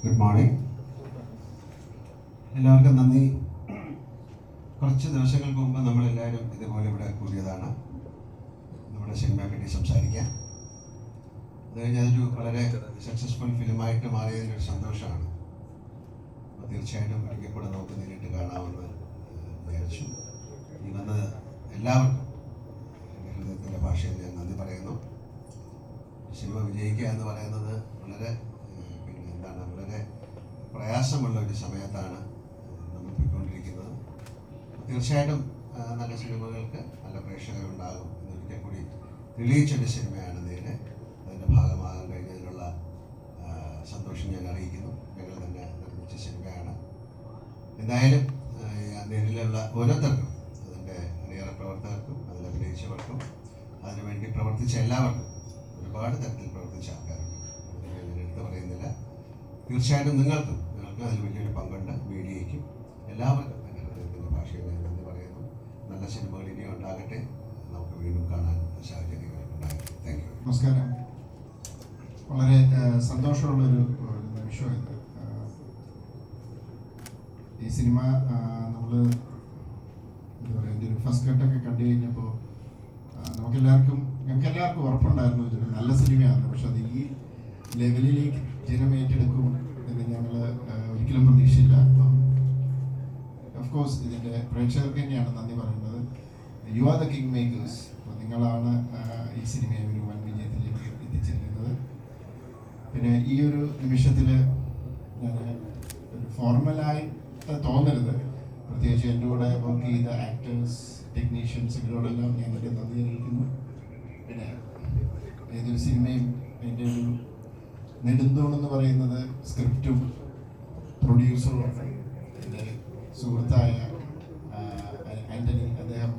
Good morning. എല്ലാവർക്കും നന്ദി. കുറച്ച് ദിവസങ്ങൾക്ക് മുമ്പ് നമ്മളെല്ലാവരും ഇതുപോലെ ഇവിടെ കൂടിയതാണ് നമ്മുടെ സിനിമയെ പറ്റി സംസാരിക്കാൻ. അത് കഴിഞ്ഞ് അതൊരു വളരെ സക്സസ്ഫുൾ ഫിലിമായിട്ട് മാറിയതിൻ്റെ ഒരു സന്തോഷമാണ്. അപ്പോൾ തീർച്ചയായിട്ടും ഒരിക്കൽ കൂടെ നമുക്ക് നേരിട്ട് കാണാമെന്ന് വിചാരിച്ചു. ഈ വന്നത് എല്ലാവർക്കും എൻ്റെ ഹൃദയത്തിൻ്റെ ഭാഷയിൽ ഞാൻ നന്ദി പറയുന്നു. സിനിമ വിജയിക്കുക എന്ന് പറയുന്നത് വളരെ വളരെ പ്രയാസമുള്ള ഒരു സമയത്താണ് നമ്മൾ പോയിക്കൊണ്ടിരിക്കുന്നത്. തീർച്ചയായിട്ടും നല്ല സിനിമകൾക്ക് നല്ല പ്രേക്ഷകരുണ്ടാകും എന്നൊരിക്കൽ കൂടി തെളിയിച്ചൊരു സിനിമയാണ് നേരെ. അതിൻ്റെ ഭാഗമാകാൻ കഴിഞ്ഞതിലുള്ള സന്തോഷം ഞാൻ അറിയിക്കുന്നു. ഞങ്ങൾ തന്നെ നിർമ്മിച്ച സിനിമയാണ്. എന്തായാലും നേരിലുള്ള ഓരോരുത്തർക്കും, അതിൻ്റെ അണിയറ പ്രവർത്തകർക്കും അതിൽ അഭിനയിച്ചവർക്കും അതിനുവേണ്ടി പ്രവർത്തിച്ച എല്ലാവർക്കും, ഒരുപാട് തരത്തിൽ പ്രവർത്തിച്ച ആൾക്കാർക്കും ഞാൻ എടുത്തു പറയുന്നില്ല. തീർച്ചയായിട്ടും നിങ്ങൾക്കും അതിൽ വലിയൊരു പങ്കുണ്ട്. മീഡിയയ്ക്കും എല്ലാവർക്കും എൻ്റെ ഹൃദയത്തിൻ്റെ ഭാഷയിൽ ഞാൻ നന്ദി പറയുന്നു. നല്ല സിനിമകൾ ഇനിയും ഉണ്ടാകട്ടെ. നമുക്ക് വീണ്ടും കാണാൻ സാഹചര്യങ്ങൾ ഉണ്ടാകട്ടെ. Thank you. നമസ്കാരം. വളരെ സന്തോഷമുള്ളൊരു നിമിഷം ഇത്. ഈ സിനിമ നമ്മൾ എന്താ പറയുക, എൻ്റെ ഒരു ഫസ്റ്റ് കട്ടൊക്കെ കണ്ടു കഴിഞ്ഞപ്പോൾ ഞങ്ങൾക്ക് എല്ലാവർക്കും ഉറപ്പുണ്ടായിരുന്നു ഇതൊരു നല്ല സിനിമയാണ്. പക്ഷെ അത് ഈ ലെവലിലേക്ക് ജനം ഏറ്റെടുക്കും എന്ന് ഞങ്ങൾ ഒരിക്കലും പ്രതീക്ഷയില്ല. അപ്പം ഓഫ് കോഴ്സ് ഇതിൻ്റെ പ്രേക്ഷകർക്ക് തന്നെയാണ് നന്ദി പറയുന്നത്. You are the king makers. അപ്പോൾ നിങ്ങളാണ് ഈ സിനിമയെ ഒരു വൻ വിജയത്തിലേക്ക് എത്തിച്ചേരുന്നത്. പിന്നെ ഈ ഒരു നിമിഷത്തിൽ ഞാൻ ഒരു ഫോർമലായിട്ട് തോന്നരുത്. പ്രത്യേകിച്ച് എൻ്റെ കൂടെ വർക്ക് ചെയ്ത ആക്ടേഴ്സ്, ടെക്നീഷ്യൻസ്, ഇവരോടെല്ലാം ഞാൻ വലിയ നന്ദി അറിയിക്കുന്നു. പിന്നെ ഏതൊരു സിനിമയും അതിൻ്റെ ഒരു നെടുന്തൂണെന്ന് പറയുന്നത് സ്ക്രിപ്റ്റും പ്രൊഡ്യൂസറുമാണ്. എൻ്റെ സുഹൃത്തായ ആൻ്റണി, അദ്ദേഹം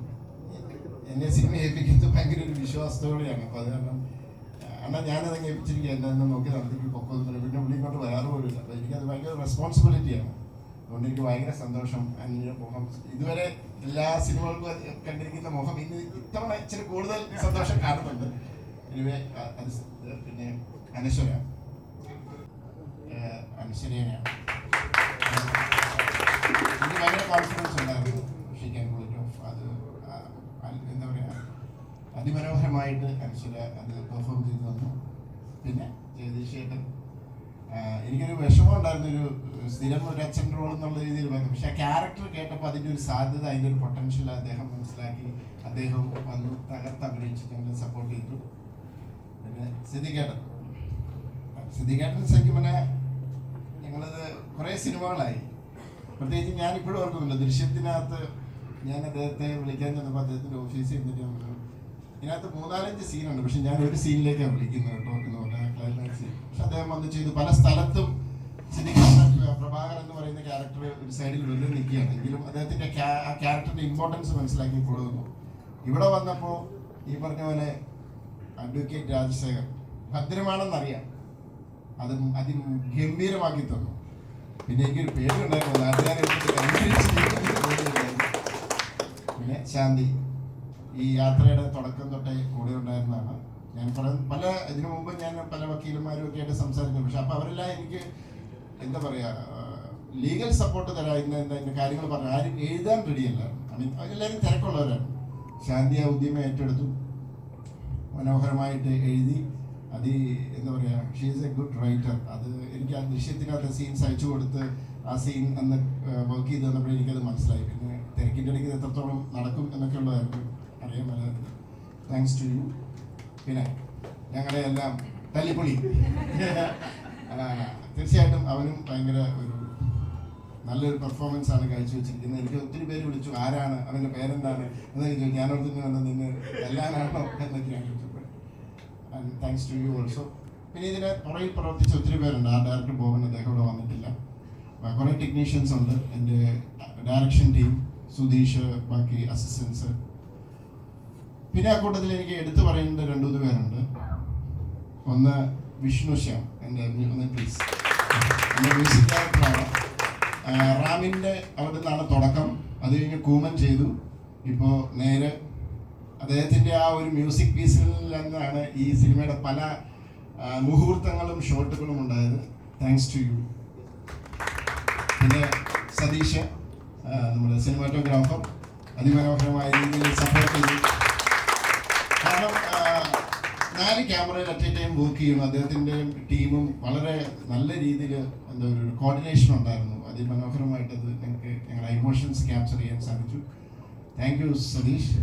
എന്നെ സിനിമ ഏൽപ്പിക്കുന്നത് ഭയങ്കര ഒരു വിശ്വാസത്തോടെയാണ്. അപ്പോൾ അത് കാരണം അണ്ണാ ഞാനതങ്ങ് ഏൽപ്പിച്ചിരിക്കുക, എന്നെ നോക്കി നടത്തിക്ക് പൊക്കമൊന്നുമില്ല. പിന്നെ പുള്ളി ഇങ്ങോട്ട് വരാറ് പോലില്ല. അപ്പോൾ എനിക്കത് ഭയങ്കര റെസ്പോൺസിബിലിറ്റിയാണ്. അതുകൊണ്ട് എനിക്ക് ഭയങ്കര സന്തോഷം. അതിൻ്റെ മുഖം ഇതുവരെ എല്ലാ സിനിമകൾക്കും കണ്ടിരിക്കുന്ന മുഖം ഇന്ന് ഇത്തവണ ഇച്ചിരി കൂടുതൽ സന്തോഷം കാണുന്നുണ്ട്. എനിവേ പിന്നെ അനശ്വരയാണ് എനിക്ക് ഭയങ്കര കോൺഫിഡൻസ് ഉണ്ടായിരുന്നു. She can pull it off. അത് എന്താ പറയുക, അതിമനോഹരമായിട്ട് അനശ്വര അത് പെർഫോം ചെയ്തു തന്നു. പിന്നെ ജഗദീഷ് ചേട്ടൻ, എനിക്കൊരു വിഷമം ഉണ്ടായിരുന്നു ഒരു സ്ഥിരം ഒരു അച്ഛൻ റോൾ എന്നുള്ള രീതിയിൽ വന്നു. പക്ഷെ ആ ക്യാരക്ടർ കേട്ടപ്പോൾ അതിൻ്റെ ഒരു സാധ്യത, അതിൻ്റെ ഒരു പൊട്ടൻഷ്യൽ അദ്ദേഹം മനസ്സിലാക്കി. അദ്ദേഹം വന്നു തകർത്ത് അഭിനയിച്ച് ഞങ്ങൾ സപ്പോർട്ട് ചെയ്തു. പിന്നെ സിദ്ദിഖേട്ടൻ ശരിക്കും പിന്നെ ഞങ്ങളത് കുറേ സിനിമകളായി. പ്രത്യേകിച്ച് ഞാൻ ഇപ്പോഴും ഓർക്കുന്നില്ല, ദൃശ്യത്തിനകത്ത് ഞാൻ അദ്ദേഹത്തെ വിളിക്കാൻ ചെന്നപ്പോൾ അദ്ദേഹത്തിൻ്റെ ഓഫീസിൽ ഇരുന്നിട്ട് ഇതിനകത്ത് 3-4 സീനുണ്ട്. പക്ഷെ ഞാൻ ഒരു സീനിലേക്കാണ് വിളിക്കുന്നത് കേട്ടോ എന്ന് പറഞ്ഞാൽ ക്ലൈമാക്സ് സീൻ. പക്ഷെ അദ്ദേഹം വന്ന് ചെയ്തു. പല സ്ഥലത്തും പ്രഭാകരൻ എന്ന് പറയുന്ന ക്യാരക്ടർ ഒരു സൈഡിൽ വെറുതെ നിൽക്കുകയാണ്. എങ്കിലും അദ്ദേഹത്തിൻ്റെ ആ ക്യാരക്ടറിൻ്റെ ഇമ്പോർട്ടൻസ് മനസ്സിലാക്കി കൊടുക്കുന്നു. ഇവിടെ വന്നപ്പോൾ ഈ പറഞ്ഞ പോലെ അഡ്വക്കേറ്റ് രാജശേഖർ ഭദ്രമാണെന്നറിയാം, അത് അതിഗംഭീരമാക്കി തന്നു. പിന്നെ എനിക്കൊരു പേരുണ്ടായിരുന്നു, നാട്ടുകാരെ പിന്നെ ശാന്തി ഈ യാത്രയുടെ തുടക്കം തൊട്ടേ കൂടെ ഉണ്ടായിരുന്നതാണ്. ഞാൻ പല ഇതിനു മുമ്പ് ഞാൻ പല വക്കീലന്മാരും ഒക്കെ ആയിട്ട് സംസാരിക്കുന്നു. പക്ഷെ അപ്പോൾ അവരെല്ലാം എനിക്ക് എന്താ പറയുക, ലീഗൽ സപ്പോർട്ട് തരാം, ഇന്ന കാര്യങ്ങൾ പറഞ്ഞു. ആരും എഴുതാൻ റെഡിയല്ലായിരുന്നു. ഐ മീൻ എല്ലാവരും തിരക്കുള്ളവരാണ്. ശാന്തി ആ ഉദ്യമം ഏറ്റെടുത്തു, മനോഹരമായിട്ട് എഴുതി. അത് എന്താ പറയുക, she is A good writer. അത് എനിക്ക് ആ ദൃശ്യത്തിനകത്ത് സീൻസ് അയച്ചു കൊടുത്ത് ആ സീൻ അന്ന് വർക്ക് ചെയ്ത് തന്നപ്പോൾ എനിക്കത് മനസ്സിലായി. പിന്നെ തിരക്കിൻ്റെ ഇടയ്ക്ക് എത്രത്തോളം നടക്കും എന്നൊക്കെ ഉള്ളതായിരുന്നു അറിയാൻ പറ്റുന്നത്. Thanks to you. പിന്നെ ഞങ്ങളുടെ എല്ലാം തല്ലിപ്പൊളി തീർച്ചയായിട്ടും അവനും ഭയങ്കര ഒരു നല്ലൊരു പെർഫോമൻസ് ആണ് കാഴ്ചവെച്ചിരിക്കുന്നത്. എനിക്ക് ഒത്തിരി പേര് വിളിച്ചു, ആരാണ് അവൻ്റെ പേരെന്താണ് എന്നൊക്കെ ചോദിച്ചു. ഞാനോർത്തിന് വന്ന് നിന്ന് എല്ലാനാണോ എന്നൊക്കെയാണ് ചോദിച്ചപ്പോൾ. And thanks to you also. പിന്നെ ഇതിനെ പുറകിൽ പ്രവർത്തിച്ച ഒത്തിരി പേരുണ്ട്. ആ ഡയറക്ടർ പോകാൻ അദ്ദേഹം ഇവിടെ വന്നിട്ടില്ല. കുറേ ടെക്നീഷ്യൻസ് ഉണ്ട്, എൻ്റെ ഡയറക്ഷൻ ടീം, സുധീഷ്, ബാക്കി അസിസ്റ്റൻസ്. പിന്നെ ആ കൂട്ടത്തിൽ എനിക്ക് എടുത്തു പറയേണ്ട 2-3 പേരുണ്ട്. ഒന്ന് വിഷ്ണു ശ്യാം, എൻ്റെ പ്ലീസ്, എൻ്റെ മ്യൂസിക് ഡയറക്ടറാണ്. റാമിൻ്റെ അവിടെ നിന്നാണ് തുടക്കം. അത് കഴിഞ്ഞ് കൂമൻ ചെയ്തു. ഇപ്പോൾ നേരെ അദ്ദേഹത്തിൻ്റെ ആ ഒരു മ്യൂസിക് പീസിൽ നിന്നാണ് ഈ സിനിമയുടെ പല മുഹൂർത്തങ്ങളും ഷോട്ടുകളും ഉണ്ടായത്. Thanks to you. പിന്നെ സതീഷ് നമ്മുടെ സിനിമാറ്റോഗ്രാഫർ അതിമനോഹരമായ രീതിയിൽ സപ്പോർട്ട് ചെയ്തു. കാരണം 4 ക്യാമറയിൽ അറ്റ് എ ടൈം വർക്ക് ചെയ്യണം. അദ്ദേഹത്തിൻ്റെ ടീമും വളരെ നല്ല രീതിയിൽ എന്താ ഒരു കോർഡിനേഷൻ ഉണ്ടായിരുന്നു. അതിമനോഹരമായിട്ടത് ഞങ്ങളുടെ ഇമോഷൻസ് ക്യാപ്ചർ ചെയ്യാൻ സാധിച്ചു. Thank you Satheesh.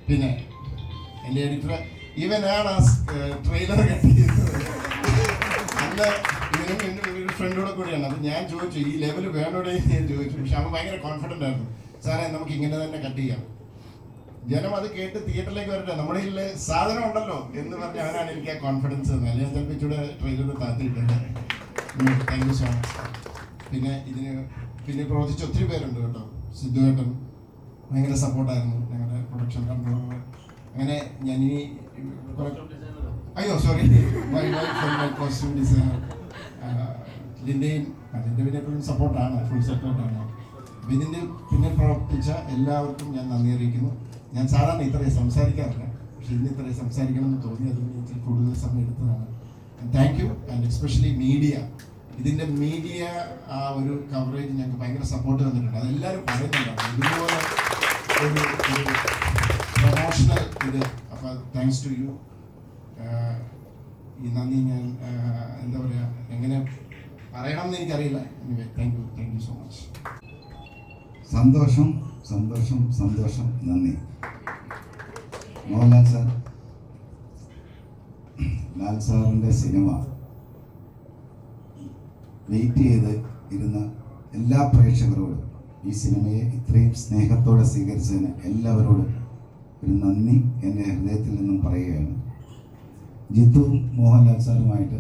പിന്നെ എൻ്റെ എഡിറ്റർ ഇവനാണ് ആ ട്രെയിലർ കട്ട് ചെയ്തത്. അന്ന് ഇവനും എൻ്റെ ഒരു ഫ്രണ്ടോടെ കൂടിയാണ്. അപ്പം ഞാൻ ചോദിച്ചു ഈ ലെവൽ വേണോടെ ഞാൻ ചോദിച്ചു. പക്ഷെ അവൻ ഭയങ്കര കോൺഫിഡൻ്റ് ആയിരുന്നു. സാറേ നമുക്ക് ഇങ്ങനെ തന്നെ കട്ട് ചെയ്യാം, ജനം അത് കേട്ട് തിയേറ്ററിലേക്ക് വരട്ടെ, നമ്മുടെ കയ്യിൽ സാധനം ഉണ്ടല്ലോ എന്ന് പറഞ്ഞ് അവനാണ് എനിക്ക് ആ കോൺഫിഡൻസ് തന്നെ. അല്ലെങ്കിൽ ചിലപ്പോൾ ഇച്ചിടെ ട്രെയിലർ താത്തിയിട്ടുണ്ട്. Thank you so much. പിന്നെ പ്രവർത്തിച്ച ഒത്തിരി പേരുണ്ട് കേട്ടോ. സിദ്ധുവേട്ടൻ ഭയങ്കര സപ്പോർട്ടായിരുന്നു ഞങ്ങളുടെ പ്രൊഡക്ഷൻ കൺട്രോളർ. അങ്ങനെ ഞാനിനി സോറി കോസ്റ്റ്യൂം ഡിസൈനർ ലിൻ്റെയും അതിൻ്റെ പിന്നെ എപ്പോഴും സപ്പോർട്ടാണ്, ഫുൾ സപ്പോർട്ടാണ്. ഇതിൻ്റെ പിന്നെ പ്രവർത്തിച്ച എല്ലാവർക്കും ഞാൻ നന്ദി അറിയിക്കുന്നു. ഞാൻ സാധാരണ ഇത്രയും സംസാരിക്കാറില്ല, പക്ഷെ ഇന്ന് ഇത്രയും സംസാരിക്കണമെന്ന് തോന്നി, അതുകൊണ്ട് എനിക്ക് കൂടുതൽ സമയം എടുത്തതാണ്. Thank you. And especially media, ഇതിൻ്റെ മീഡിയ ആ ഒരു കവറേജ് ഞങ്ങൾക്ക് ഭയങ്കര സപ്പോർട്ട് തന്നിട്ടുണ്ട്. അതെല്ലാവരും പറയുന്നുണ്ടാണ് ഇതുപോലെ ഒരു പ്രൊമോഷണൽ ഇത്. അപ്പോൾ താങ്ക്സ് ടു യു. ഈ നന്ദി ഞാൻ എന്താ പറയുക, എങ്ങനെ പറയണമെന്ന് എനിക്കറിയില്ല. Thank you so much. സന്തോഷം സന്തോഷം സന്തോഷം. നന്ദി. മോഹൻലാൽ സാർ, ലാൽ സാറിൻ്റെ സിനിമ വെയിറ്റ് ചെയ്ത് ഇരുന്ന എല്ലാ പ്രേക്ഷകരോടും, ഈ സിനിമയെ ഇത്രയും സ്നേഹത്തോടെ സ്വീകരിച്ചതിന് എല്ലാവരോടും ഒരു നന്ദി എൻ്റെ ഹൃദയത്തിൽ നിന്നും പറയുകയാണ്. ജിത്തുവും മോഹൻലാൽ സാറുമായിട്ട്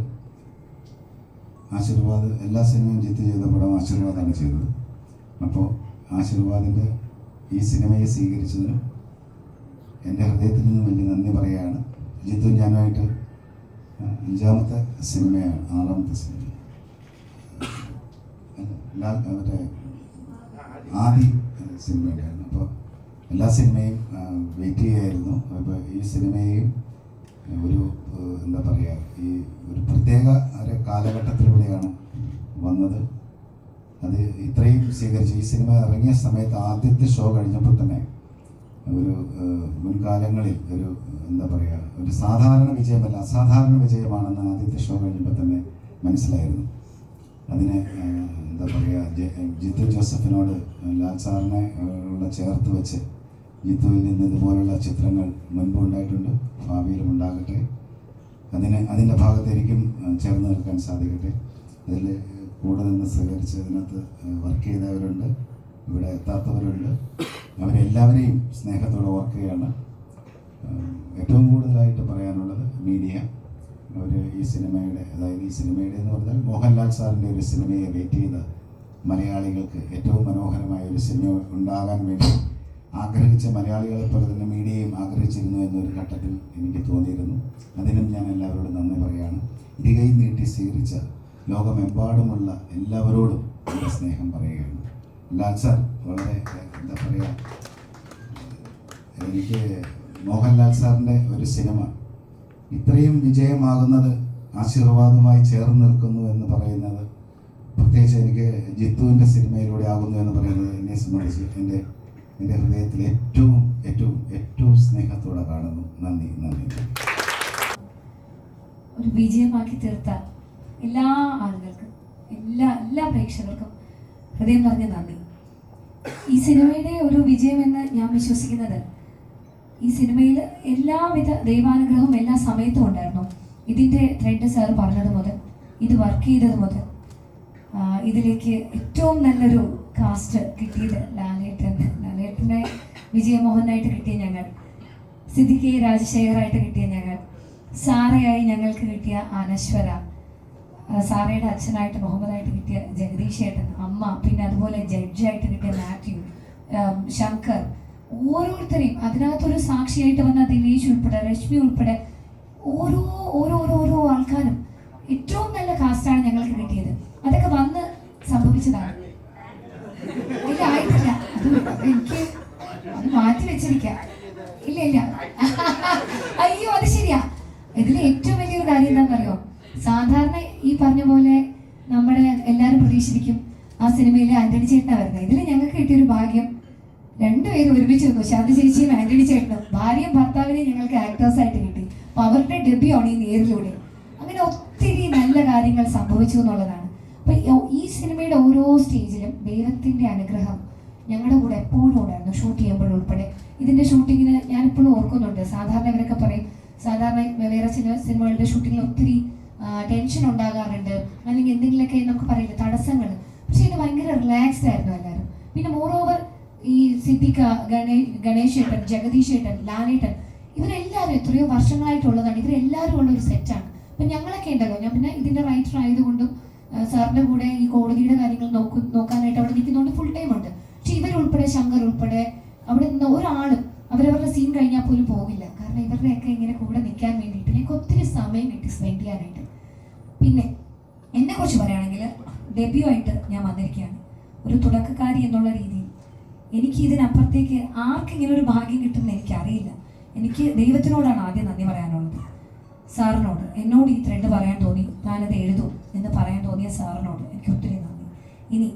ആശീർവാദ്, എല്ലാ സിനിമയും ജിത്തു ചെയ്ത പടം ആശീർവാദാണ് ചെയ്തത്. അപ്പോൾ ആശീർവാദിൻ്റെ ഈ സിനിമയെ സ്വീകരിച്ചതിനും എൻ്റെ ഹൃദയത്തിൽ നിന്നും വലിയ നന്ദി പറയുകയാണ്. ജിത്തു ഞാനുമായിട്ട് 5ാമത്തെ സിനിമയാണ്, 6ാമത്തെ സിനിമ, മറ്റേ ആദി സിനിമയുണ്ടായിരുന്നു. അപ്പോൾ എല്ലാ സിനിമയും വെയിറ്റ് ചെയ്യായിരുന്നു. അപ്പോൾ ഈ സിനിമയെയും ഒരു എന്താ പറയുക, ഈ ഒരു പ്രത്യേക ഒരു കാലഘട്ടത്തിലൂടെയാണ് വന്നത്. അത് ഇത്രയും സ്വീകരിച്ചു. ഈ സിനിമ ഇറങ്ങിയ സമയത്ത് ആദ്യത്തെ ഷോ കഴിഞ്ഞപ്പോൾ തന്നെ ഒരു മുൻകാലങ്ങളിൽ ഒരു എന്താ പറയുക, ഒരു സാധാരണ വിജയമല്ല, അസാധാരണ വിജയമാണെന്ന് ആദ്യത്തെ ഷോ കഴിഞ്ഞപ്പോൾ തന്നെ മനസ്സിലായിരുന്നു. അതിന് എന്താ പറയുക, ജിത്തു ജോസഫിനോട് ലാൽ സാറിനെ ചേർത്ത് വെച്ച് ജിത്തുവിൽ നിന്ന് ഇതുപോലുള്ള ചിത്രങ്ങൾ മുൻപ് ഉണ്ടായിട്ടുണ്ട്, ഭാവിയിലും ഉണ്ടാകട്ടെ. അതിൻ്റെ ഭാഗത്ത് എനിക്കും ചേർന്ന് നിൽക്കാൻ സാധിക്കട്ടെ. അതിൽ കൂടെ നിന്ന് സഹകരിച്ച് അതിനകത്ത് വർക്ക് ചെയ്തവരുണ്ട്, ഇവിടെ എത്താത്തവരുണ്ട്. അവരെല്ലാവരെയും സ്നേഹത്തോടെ ഓർക്കുകയാണ്. ഏറ്റവും കൂടുതലായിട്ട് പറയാനുള്ളത് മീഡിയ. അവർ ഈ സിനിമയുടെ, അതായത് ഈ സിനിമയുടെ എന്ന് പറഞ്ഞാൽ മോഹൻലാൽ സാറിൻ്റെ ഒരു സിനിമയെ വെയിറ്റ് ചെയ്ത് മലയാളികൾക്ക് ഏറ്റവും മനോഹരമായ ഒരു സിനിമ ഉണ്ടാകാൻ വേണ്ടി ആഗ്രഹിച്ച മലയാളികളെ പോലെ തന്നെ മീഡിയയും ആഗ്രഹിച്ചിരുന്നു എന്നൊരു ഘട്ടത്തിൽ എനിക്ക് തോന്നിയിരുന്നു. അതിനും ഞാൻ എല്ലാവരോടും നന്ദി പറയുകയാണ്. ഇരുകൈ നീട്ടി സ്വീകരിച്ച ലോകമെമ്പാടുമുള്ള എല്ലാവരോടും എൻ്റെ സ്നേഹം പറയുകയാണ്. ലാൽ സാർ വളരെ എന്താ പറയുക, എനിക്ക് മോഹൻലാൽ സാറിൻ്റെ ഒരു സിനിമ ഇത്രയും വിജയമാകുന്നത് ആശീർവാദുമായി ചേർന്ന് നിൽക്കുന്നു എന്ന് പറയുന്നത്, പ്രത്യേകിച്ച് എനിക്ക് ജിത്തുവിൻ്റെ സിനിമയിലൂടെ ആകുന്നു എന്ന് പറയുന്നത് എന്നെ സംബന്ധിച്ച് എൻ്റെ ഹൃദയത്തിൽ ഏറ്റവും ഏറ്റവും ഏറ്റവും സ്നേഹത്തോടെ കാണുന്നു. നന്ദി. ഒരു വിജയമാക്കി തീർത്ത എല്ലാ ആളുകൾക്കും, എല്ലാ പ്രേക്ഷകർക്കും ഹൃദയം പറഞ്ഞ നന്ദി. ഈ സിനിമയുടെ ഒരു വിജയമെന്ന് ഞാൻ വിശ്വസിക്കുന്നത്, ഈ സിനിമയിൽ എല്ലാവിധ ദൈവാനുഗ്രഹവും എല്ലാ സമയത്തും ഉണ്ടായിരുന്നു. ഇതിൻ്റെ ത്രെഡ് സാർ പറഞ്ഞത് മുതൽ, ഇത് വർക്ക് ചെയ്തത് മുതൽ, ഇതിലേക്ക് ഏറ്റവും നല്ലൊരു കാസ്റ്റ് കിട്ടിയത് ലാലേട്ടൻ്റെ വിജയമോഹനായിട്ട് കിട്ടിയ ഞങ്ങൾ, സിദ്ദിഖ് രാജശേഖറായിട്ട് കിട്ടിയ ഞങ്ങൾ, സാറയായി ഞങ്ങൾക്ക് കിട്ടിയ അനശ്വര, സാറയുടെ അച്ഛനായിട്ട് മുഹമ്മദായിട്ട് കിട്ടിയ ജഗദീഷ് ഏട്ടൻ, അമ്മ, പിന്നെ അതുപോലെ ജഡ്ജായിട്ട് കിട്ടിയ മാത്യു, ശങ്കർ, ഓരോരുത്തരെയും അതിനകത്തൊരു സാക്ഷിയായിട്ട് വന്ന ദിനേശ് ഉൾപ്പെടെ, രശ്മി ഉൾപ്പെടെ ഓരോ ആൾക്കാരും ഏറ്റവും നല്ല കാസ്റ്റാണ് ഞങ്ങൾക്ക് കിട്ടിയത്. അതൊക്കെ വന്ന് സംഭവിച്ചതാണ്. ഇല്ല, ആയിട്ടില്ല, എനിക്ക് അത് മാറ്റി വെച്ചിരിക്കാം. ഇല്ല അയ്യോ, അത് ശരിയാ. ഇതിൽ ഏറ്റവും വലിയൊരു കാര്യം എന്താണെന്നറിയോ, സാധാരണ ഈ പറഞ്ഞ പോലെ നമ്മുടെ എല്ലാവരും പ്രതീക്ഷിച്ചിരിക്കും ആ സിനിമയിലെ ആന്റണി ചേട്ടനാണ് വരുന്നത്. ഇതിൽ ഞങ്ങൾക്ക് കിട്ടിയൊരു ഭാഗ്യം, രണ്ടുപേരും ഒരുമിച്ച് വന്നു. ശാന്തി ചേച്ചിയും ആന്റണി ചേട്ടനും, ഭാര്യയും ഭർത്താവിനെയും ഞങ്ങൾക്ക് ആക്ടേഴ്സായിട്ട് കിട്ടി. അപ്പോൾ അവരുടെ ഡെബ്യൂ ആണ് ഈ നേരിലൂടെ. അങ്ങനെ ഒത്തിരി നല്ല കാര്യങ്ങൾ സംഭവിച്ചു എന്നുള്ളതാണ്. അപ്പോൾ ഈ സിനിമയുടെ ഓരോ സ്റ്റേജിലും ദൈവത്തിൻ്റെ അനുഗ്രഹം ഞങ്ങളുടെ കൂടെ എപ്പോഴും ഉണ്ടായിരുന്നു, ഷൂട്ട് ചെയ്യുമ്പോഴുൾപ്പെടെ. ഇതിൻ്റെ ഷൂട്ടിങ്ങിന് ഞാനിപ്പോഴും ഓർക്കുന്നുണ്ട്. സാധാരണ ഇവരൊക്കെ പറയും, സാധാരണ വേറെ ചില സിനിമകളുടെ ഷൂട്ടിങ്ങിൽ ഒത്തിരി ടെൻഷൻ ഉണ്ടാകാറുണ്ട്, അല്ലെങ്കിൽ എന്തെങ്കിലുമൊക്കെ നമുക്ക് പറയില്ല തടസ്സങ്ങൾ. പക്ഷെ ഇത് ഭയങ്കര റിലാക്സ്ഡ് ആയിരുന്നു എല്ലാവരും. പിന്നെ മോറോവർ ഈ സിദ്ദിഖ, ഗണേഷ് ഏട്ടൻ, ജഗദീഷ് ഏട്ടൻ, ലാലേട്ടൻ, ഇവരെല്ലാവരും എത്രയോ വർഷങ്ങളായിട്ടുള്ളതാണ്. ഇവരെല്ലാവരും ഉള്ള ഒരു സെറ്റാണ്. അപ്പം ഞങ്ങളൊക്കെ ഉണ്ടല്ലോ, ഞാൻ പിന്നെ ഇതിൻ്റെ റൈറ്റർ ആയതുകൊണ്ടും സാറിൻ്റെ കൂടെ ഈ കോടതിയുടെ കാര്യങ്ങൾ നോക്കാനായിട്ട് അവിടെ നിൽക്കുന്നതുകൊണ്ട് ഫുൾ ടൈം ഉണ്ട്. പക്ഷെ ഇവരുൾപ്പെടെ, ശങ്കർ ഉൾപ്പെടെ അവിടെ നിന്ന് ഒരാളും അവരവരുടെ സീൻ കഴിഞ്ഞാൽ പോലും പോകില്ല. കാരണം ഇവരുടെയൊക്കെ ഇങ്ങനെ കൂടെ നിൽക്കാൻ വേണ്ടിയിട്ട് ഞങ്ങൾക്ക് ഒത്തിരി സമയം കിട്ടി സ്പെൻഡ് ചെയ്യാനായിട്ട്. പിന്നെ എന്നെക്കുറിച്ച് പറയുകയാണെങ്കിൽ ഡെബ്യൂ ആയിട്ട് ഞാൻ വന്നിരിക്കുകയാണ് ഒരു തുടക്കക്കാരി എന്നുള്ള രീതിയിൽ. എനിക്ക് ഇതിനപ്പുറത്തേക്ക് ആർക്കിങ്ങനെ ഒരു ഭാഗ്യം കിട്ടുമെന്ന് എനിക്കറിയില്ല. എനിക്ക് ദൈവത്തിനോടാണ് ആദ്യം നന്ദി പറയാനുള്ളത്, സാറിനോട്. എന്നോട് ഈ ത്രെഡ് പറയാൻ തോന്നി, ഞാനത് എഴുതും എന്ന് പറയാൻ തോന്നിയ സാറിനോട് എനിക്ക് ഒത്തിരി നന്ദി. ഇനി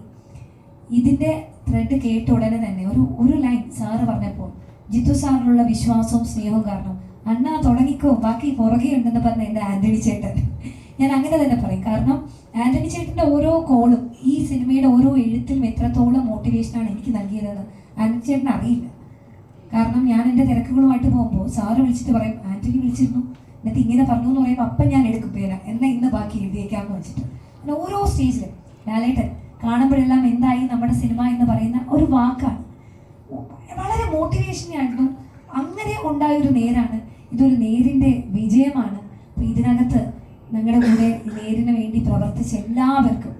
ഇതിൻ്റെ ത്രെഡ് കേട്ട ഉടനെ തന്നെ ഒരു ലൈൻ സാറ് പറഞ്ഞപ്പോൾ, ജിത്തു സാറിനുള്ള വിശ്വാസവും സ്നേഹവും കാരണം അണ്ണാ തുടങ്ങിക്കോ, ബാക്കി പുറകെ ഉണ്ടെന്ന് പറഞ്ഞ എൻ്റെ ആന്റണി ചേട്ടൻ. ഞാൻ അങ്ങനെ തന്നെ പറയും. കാരണം ആന്റണി ചേട്ടൻ്റെ ഓരോ കോളും ഈ സിനിമയുടെ ഓരോ എഴുത്തിലും എത്രത്തോളം മോട്ടിവേഷനാണ് എനിക്ക് നൽകിയതെന്ന് ആന്റണി ചേട്ടൻ അറിയില്ല. കാരണം ഞാൻ എൻ്റെ തിരക്കുകളുമായിട്ട് പോകുമ്പോൾ സാറ് വിളിച്ചിട്ട് പറയും, ആന്റണി വിളിച്ചിരുന്നു എന്നിട്ട് ഇങ്ങനെ പറഞ്ഞു എന്ന് പറയുമ്പോൾ അപ്പം ഞാൻ എടുക്കും പേന, എന്നാൽ ഇന്ന് ബാക്കി എഴുതിയേക്കാമെന്ന് വെച്ചിട്ട്. അങ്ങനെ ഓരോ സ്റ്റേജിലും ലാലേട്ടൻ കാണുമ്പോഴെല്ലാം എന്തായി നമ്മുടെ സിനിമ എന്ന് പറയുന്ന ഒരു വാക്കാണ്. വളരെ മോട്ടിവേഷനായിരുന്നു. അങ്ങനെ ഉണ്ടായൊരു നേരാണ്. ഇതൊരു നേരിൻ്റെ വിജയമാണ്. അപ്പോൾ ഇതിനകത്ത് നിങ്ങളുടെ കൂടെ നേരിന് വേണ്ടി പ്രവർത്തിച്ച എല്ലാവർക്കും,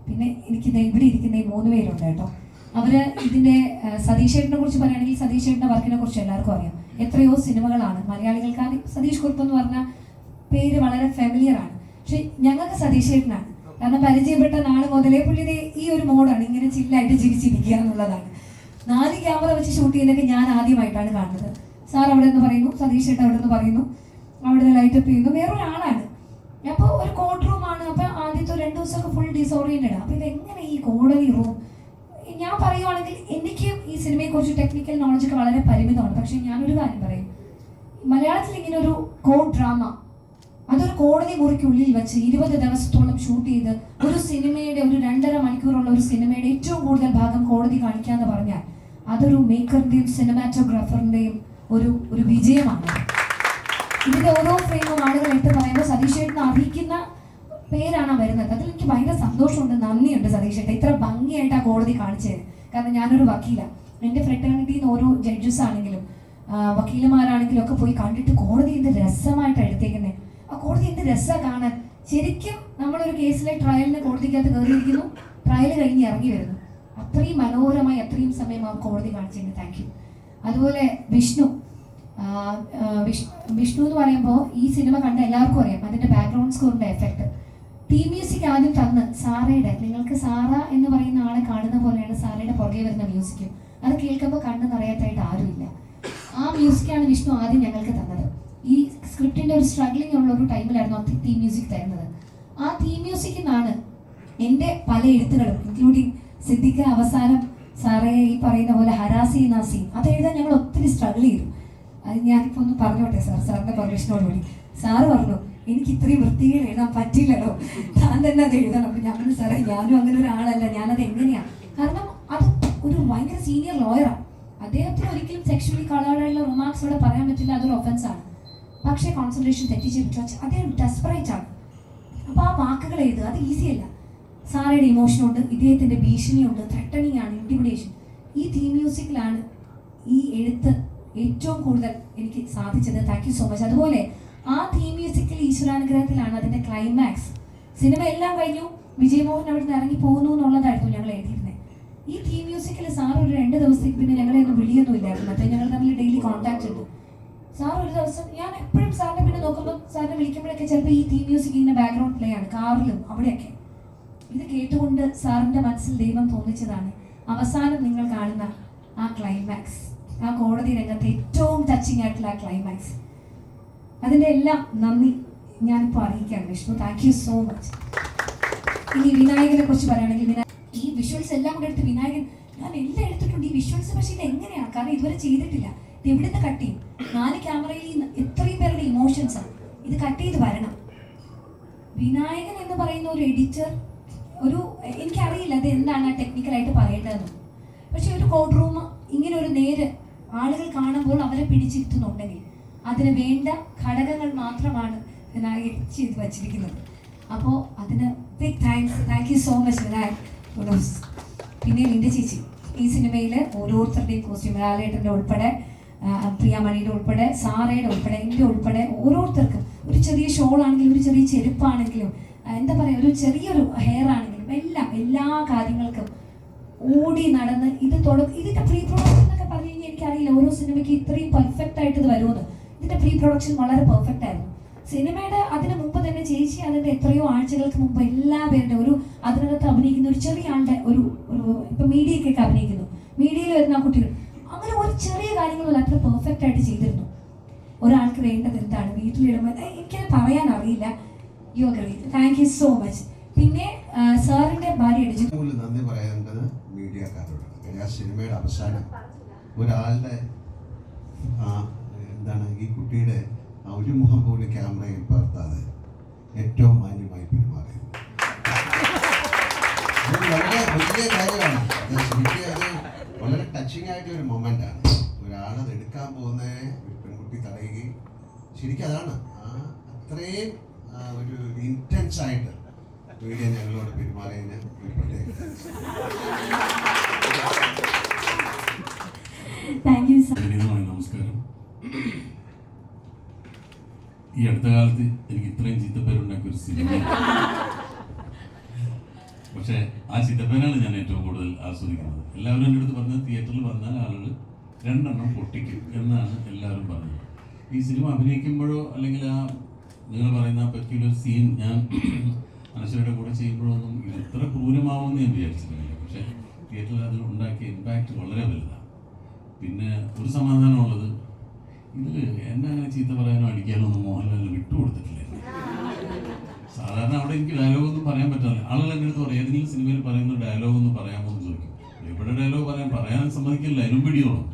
പിന്നെ എനിക്ക് ഇവിടെ ഇരിക്കുന്ന ഈ 3 പേരുണ്ട് കേട്ടോ. അവർ ഇതിൻ്റെ സതീഷേട്ടനെ കുറിച്ച് പറയുകയാണെങ്കിൽ സതീഷേട്ടൻ്റെ വർക്കിനെ കുറിച്ച് എല്ലാവർക്കും അറിയാം. എത്രയോ സിനിമകളാണ് മലയാളികൾക്ക്. സതീഷ് കുറുപ്പ് എന്ന് പറഞ്ഞ പേര് വളരെ ഫെമിലിയർ ആണ്. പക്ഷെ ഞങ്ങൾക്ക് സതീഷേട്ടനാണ്. കാരണം പരിചയപ്പെട്ട നാൾ മുതലേ പുള്ളിയുടെ ഈ ഒരു മോഡാണ്, ഇങ്ങനെ ചില്ലായിട്ട് ചിരിച്ചിരിക്കുക എന്നുള്ളതാണ്. 4 ക്യാമറ വെച്ച് ഷൂട്ട് ചെയ്യുന്നതൊക്കെ ഞാൻ ആദ്യമായിട്ടാണ് കാണുന്നത്. സാർ അവിടെ നിന്ന് പറയുന്നു, സതീഷ് ഏട്ടൻ അവിടെ നിന്ന് പറയുന്നു, അവിടെ ലൈറ്റപ്പ് ചെയ്യുന്നു, വേറൊരാളാണ്. അപ്പോൾ ഒരു കോർട്ട് റൂമാണ്. അപ്പം ആദ്യത്തെ 2 ദിവസമൊക്കെ ഫുൾ ഡിസോറിയൻറ്റഡ്. അപ്പോൾ ഇതെങ്ങനെ ഈ കോടതി റൂം, ഞാൻ പറയുവാണെങ്കിൽ എനിക്ക് ഈ സിനിമയെക്കുറിച്ച് ടെക്നിക്കൽ നോളജൊക്കെ വളരെ പരിമിതമാണ്. പക്ഷേ ഞാനൊരു കാര്യം പറയും, മലയാളത്തിൽ ഇങ്ങനെ ഒരു കോർട്ട് ഡ്രാമ, അതൊരു കോടതി മുറിക്കുള്ളിൽ വെച്ച് 20 ദിവസത്തോളം ഷൂട്ട് ചെയ്ത് ഒരു സിനിമയുടെ ഒരു 2.5 മണിക്കൂറുള്ള ഒരു സിനിമയുടെ ഏറ്റവും കൂടുതൽ ഭാഗം കോടതി കാണിക്കാന്ന് പറഞ്ഞാൽ അതൊരു മേക്കറിൻ്റെയും സിനിമാറ്റോഗ്രാഫറിൻ്റെയും ഒരു വിജയമാണ്. ഇതിൻ്റെ ഓരോ ഫ്രെയിമും ആളുകൾ എടുത്ത് പറയുമ്പോൾ സതീഷേട്ടനെ അറിയിക്കുന്ന പേരാണ് വരുന്നത്. അതിൽ എനിക്ക് ഭയങ്കര സന്തോഷമുണ്ട്, നന്ദിയുണ്ട് സതീഷേട്ടൻ, ഇത്ര ഭംഗിയായിട്ട് ആ കോടതി കാണിച്ചത്. കാരണം ഞാനൊരു വക്കീലാണ്. എൻ്റെ ഫ്രെറ്റേണിറ്റിയിൽ നിന്ന് ഓരോ ജഡ്ജസ് ആണെങ്കിലും വക്കീലന്മാരാണെങ്കിലും ഒക്കെ പോയി കണ്ടിട്ട് കോടതി എന്ത് രസമായിട്ടാണ് എടുത്തേക്കുന്നത്. ആ കോടതി എന്ത് രസമാണ് കാണാൻ. ശരിക്കും നമ്മളൊരു കേസിലെ ട്രയലിന് കോടതിക്കകത്ത് കയറിയിരിക്കുന്നു, ട്രയൽ കഴിഞ്ഞ് ഇറങ്ങി വരുന്നു. അത്രയും മനോഹരമായി അത്രയും സമയം ആ കോടതി കാണിച്ചതിന് താങ്ക് യു. അതുപോലെ വിഷ്ണു എന്ന് പറയുമ്പോൾ ഈ സിനിമ കണ്ട എല്ലാവർക്കും അറിയാം അതിൻ്റെ ബാക്ക്ഗ്രൗണ്ട് സ്കോറിൻ്റെ എഫക്റ്റ്. തീം മ്യൂസിക് ആദ്യം തന്ന് സാറയുടെ, നിങ്ങൾക്ക് സാറ എന്ന് പറയുന്ന ആളെ കാണുന്ന പോലെയാണ് സാറയുടെ പുറകെ വരുന്ന മ്യൂസിക്കും. അത് കേൾക്കുമ്പോൾ കണ്ണ് നിറയാത്തായിട്ട് ആരുമില്ല. ആ മ്യൂസിക്കാണ് വിഷ്ണു ആദ്യം ഞങ്ങൾക്ക് തന്നത്. ഈ സ്ക്രിപ്റ്റിൻ്റെ ഒരു സ്ട്രഗ്ലിംഗ് ഉള്ള ഒരു ടൈമിലായിരുന്നു ആ തീം മ്യൂസിക് തരുന്നത്. ആ തീം മ്യൂസിക്കിൽ നിന്നാണ് എൻ്റെ പല എഴുത്തുകളും, ഇൻക്ലൂഡിങ് സിദ്ദിഖ അവസാനം സാറേ ഈ പറയുന്ന പോലെ ഹരാസി നാസി, അത് എഴുതാൻ ഞങ്ങൾ ഒത്തിരി സ്ട്രഗിൾ ചെയ്തു. അത് ഞാനിപ്പോൾ ഒന്ന് പറഞ്ഞോട്ടെ സാറിൻ്റെ പെർമിഷനോട് കൂടി. സാറ് പറഞ്ഞു, എനിക്ക് ഇത്രയും വൃത്തികൾ എഴുതാൻ പറ്റില്ലല്ലോ, താൻ തന്നെ അത് എഴുതണം. അപ്പം ഞാൻ പറഞ്ഞു, സാറേ ഞാനും അങ്ങനെ ഒരാളല്ല, ഞാനത് എങ്ങനെയാണ്. കാരണം അത് ഒരു ഭയങ്കര സീനിയർ ലോയറാണ്. അദ്ദേഹത്തിന് ഒരിക്കലും സെക്ഷലി കളേർഡായുള്ള റൊമാൻസ് ഇവിടെ പറയാൻ പറ്റില്ല, അതൊരു ഒഫൻസാണ്. പക്ഷേ കോൺസെൻട്രേഷൻ തെറ്റിച്ച് വിട്ടു അദ്ദേഹം ഡെസ്പറേറ്റ് ആണ്. അപ്പോൾ ആ വാക്കുകൾ എഴുതുക അത് ഈസിയല്ല. സാറയുടെ ഇമോഷനുണ്ട്, ഇദ്ദേഹത്തിൻ്റെ ഭീഷണിയുണ്ട്, ത്രെട്ടണിങ് ആണ്, ഇൻറ്റിമിഡേഷൻ. ഈ തീം മ്യൂസിക്കിലാണ് ഈ എഴുത്ത് ഏറ്റവും കൂടുതൽ എനിക്ക് സാധിച്ചത്. Thank you so much. അതുപോലെ ആ തീം മ്യൂസിക്കിൽ ഈശ്വരാനുഗ്രഹത്തിലാണ് അതിൻ്റെ ക്ലൈമാക്സ്. സിനിമ എല്ലാം കഴിഞ്ഞു, വിജയമോഹൻ അവിടെ നിന്ന് ഇറങ്ങി പോകുന്നു എന്നുള്ളതായിരുന്നു ഞങ്ങൾ എഴുതിയിരുന്നത്. ഈ തീം മ്യൂസിക്കിൽ സാർ ഒരു 2 ദിവസത്തേക്ക് പിന്നെ ഞങ്ങളെ ഒന്നും വിളിയൊന്നും ഇല്ലായിരുന്നു. മറ്റേ ഞങ്ങൾ തമ്മിൽ ഡെയിലി കോൺടാക്റ്റ് ഉണ്ട്. സാർ ഒരു ദിവസം, ഞാൻ എപ്പോഴും സാറിനെ പിന്നെ നോക്കുമ്പോൾ സാറിനെ വിളിക്കുമ്പോഴൊക്കെ ചിലപ്പോൾ ഈ തീം മ്യൂസിക് ഇങ്ങനെ ബാക്ക്ഗ്രൗണ്ട് പ്ലേ ആണ്, കാറിലും അവിടെയൊക്കെ. ഇത് കേട്ടുകൊണ്ട് സാറിൻ്റെ മനസ്സിൽ ദൈവം തോന്നിച്ചതാണ് അവസാനം നിങ്ങൾ കാണുന്ന ആ ക്ലൈമാക്സ്, ആ കോടതി രംഗത്തെ ഏറ്റവും ടച്ചിങ് ആയിട്ടുള്ള ആ ക്ലൈമാക്സ്. അതിൻ്റെ എല്ലാം നന്ദി ഞാനിപ്പോൾ അറിയിക്കുകയാണ് Vishnu. Thank you so much. ഇനി വിനായകനെ കുറിച്ച് പറയുകയാണെങ്കിൽ, ഈ വിഷ്വൽ വിഷ്വൽസ് എല്ലാം കൂടെ എടുത്ത് വിനായകൻ ഞാൻ എല്ലാം എടുത്തിട്ടുണ്ട് ഈ വിഷ്വൽസ്, പക്ഷേ ഇത് എങ്ങനെയാണ്, കാരണം ഇതുവരെ ചെയ്തിട്ടില്ല, ഇത് എവിടുന്ന് കട്ട് ചെയ്യും, 4 ക്യാമറയിൽ എത്രയും പേരുടെ ഇമോഷൻസാണ്, ഇത് കട്ട് ചെയ്ത് വരണം. വിനായകൻ എന്ന് പറയുന്ന ഒരു എഡിറ്റർ, എനിക്കറിയില്ല അത് എന്താണ് ടെക്നിക്കലായിട്ട് പറയേണ്ടതെന്ന്, പക്ഷെ ഒരു കോഡ് റൂം ഇങ്ങനെ ഒരു നേര് ആളുകൾ കാണുമ്പോൾ അവരെ പിടിച്ചിരുത്തുന്നുണ്ടെങ്കിൽ അതിന് വേണ്ട ഘടകങ്ങൾ മാത്രമാണ് വിനായകൻ ചെയ്ത് വച്ചിരിക്കുന്നത്. അപ്പോൾ അതിന് big thank you so much Vinayak. പിന്നെ ലിൻഡ ചേച്ചി ഈ സിനിമയിൽ ഓരോരുത്തരുടെയും കോസ്റ്റ്യൂം, ലാലേട്ടൻ്റെ ഉൾപ്പെടെ, പ്രിയമണിയുടെ ഉൾപ്പെടെ, സാറയുടെ ഉൾപ്പെടെ, എൻ്റെ ഉൾപ്പെടെ ഓരോരുത്തർക്കും ഒരു ചെറിയ ഷോൾ ആണെങ്കിലും ഒരു ചെറിയ ചെരുപ്പാണെങ്കിലും എന്താ പറയുക ഒരു ചെറിയൊരു ഹെയർ ആണെങ്കിലും എല്ലാ കാര്യങ്ങൾക്കും ഓടി നടന്ന് ഇതിൻ്റെ പ്രീ പ്രൊഡക്ഷൻ എന്നൊക്കെ പറഞ്ഞു കഴിഞ്ഞാൽ എനിക്കറിയില്ല ഓരോ സിനിമയ്ക്ക് ഇത്രയും പെർഫെക്റ്റ് ആയിട്ട് ഇത് വരുമെന്ന്. ഇതിൻ്റെ പ്രീ പ്രൊഡക്ഷൻ വളരെ പെർഫെക്റ്റ് ആയിരുന്നു. സിനിമയുടെ അതിന് മുമ്പ് തന്നെ ചേച്ചി അതിൻ്റെ എത്രയോ ആഴ്ചകൾക്ക് മുമ്പ് എല്ലാ പേരുടെ അതിനകത്ത് അഭിനയിക്കുന്ന ഒരു ചെറിയ ആളുടെ ഒരു ഇപ്പം മീഡിയക്കൊക്കെ അഭിനയിക്കുന്നു, മീഡിയയിൽ വരുന്ന കുട്ടികൾ, അങ്ങനെ ഒരു ചെറിയ കാര്യങ്ങളും അത്ര പെർഫെക്റ്റ് ആയിട്ട് ചെയ്തിരുന്നു. ഒരാൾക്ക് വേണ്ടത് എന്താണ് വീട്ടിലിടുമ്പോൾ എനിക്കത് പറയാൻ അറിയില്ല. You agree. Thank you so much. പിന്നെ സാറിൻ്റെ ഭാര്യ കൂടുതൽ നന്ദി പറയേണ്ടത് മീഡിയക്കാരോടാണ്. കാര്യം ആ സിനിമയുടെ അവസാനം ഒരാളുടെ എന്താണ് ഈ കുട്ടിയുടെ ഒരു മുഖം പോലും ക്യാമറയിൽ പകർത്താതെ ഏറ്റവും മാന്യമായി പെരുമാറിയത് വളരെ വലിയ കാര്യമാണ്. ശരിക്കും അത് വളരെ ടച്ചിങ് ആയിട്ടുള്ള ഒരു മൊമെൻ്റാണ്. ഒരാളത് എടുക്കാൻ പോകുന്ന ഒരു പെൺകുട്ടി തടയുകയും ശരിക്കും അതാണ് അത്രയും ഒരു ഇൻറ്റൻസ് ആയിട്ട് മീഡിയ ഞങ്ങളോട് പെരുമാറിയതിന് ഒരു പ്രത്യേകത. നമസ്കാരം. ഈ അടുത്ത കാലത്ത് എനിക്ക് ഇത്രയും ചീത്തപ്പേരുണ്ടാക്കിയ ഒരു സിനിമ, പക്ഷെ ആ ചീത്തപ്പേരാണ് ഞാൻ ഏറ്റവും കൂടുതൽ ആസ്വദിക്കുന്നത്. എല്ലാവരും എൻ്റെ അടുത്ത് പറഞ്ഞത് തിയേറ്ററിൽ വന്നാൽ ആളുകൾ 2 എണ്ണം പൊട്ടിക്കും എന്നാണ് എല്ലാവരും പറഞ്ഞത്. ഈ സിനിമ അഭിനയിക്കുമ്പോഴോ അല്ലെങ്കിൽ ആ നിങ്ങൾ പറയുന്ന ആ പെക്യുലർ സീൻ ഞാൻ അനശ്വരയുടെ കൂടെ ചെയ്യുമ്പോഴൊന്നും ഇത് ഇത്ര ക്രൂരമാവുമെന്ന് ഞാൻ വിചാരിച്ചിരുന്നില്ല. പക്ഷേ തിയേറ്ററിൽ അത് ഉണ്ടാക്കിയ ഇമ്പാക്റ്റ് വളരെ വലുതാണ്. പിന്നെ ഒരു സമാധാനമുള്ളത്, ഇതിൽ എന്നെ അങ്ങനെ ചീത്ത പറയാനോ അടിക്കാനോ ഒന്നും മോഹൻലാലിന് വിട്ടുകൊടുത്തിട്ടില്ല. സാധാരണ അവിടെ എനിക്ക് ഡയലോഗൊന്നും പറയാൻ പറ്റില്ല. ആളുകൾ എൻ്റെ അടുത്ത് പറയും ഏതെങ്കിലും സിനിമയിൽ പറയുന്ന ഡയലോഗൊന്നും പറയാമോ എന്ന് ചോദിക്കും. എവിടെ ഡയലോഗ് പറയാൻ സമ്മതിക്കില്ല, അതിനും പിടിയോണം.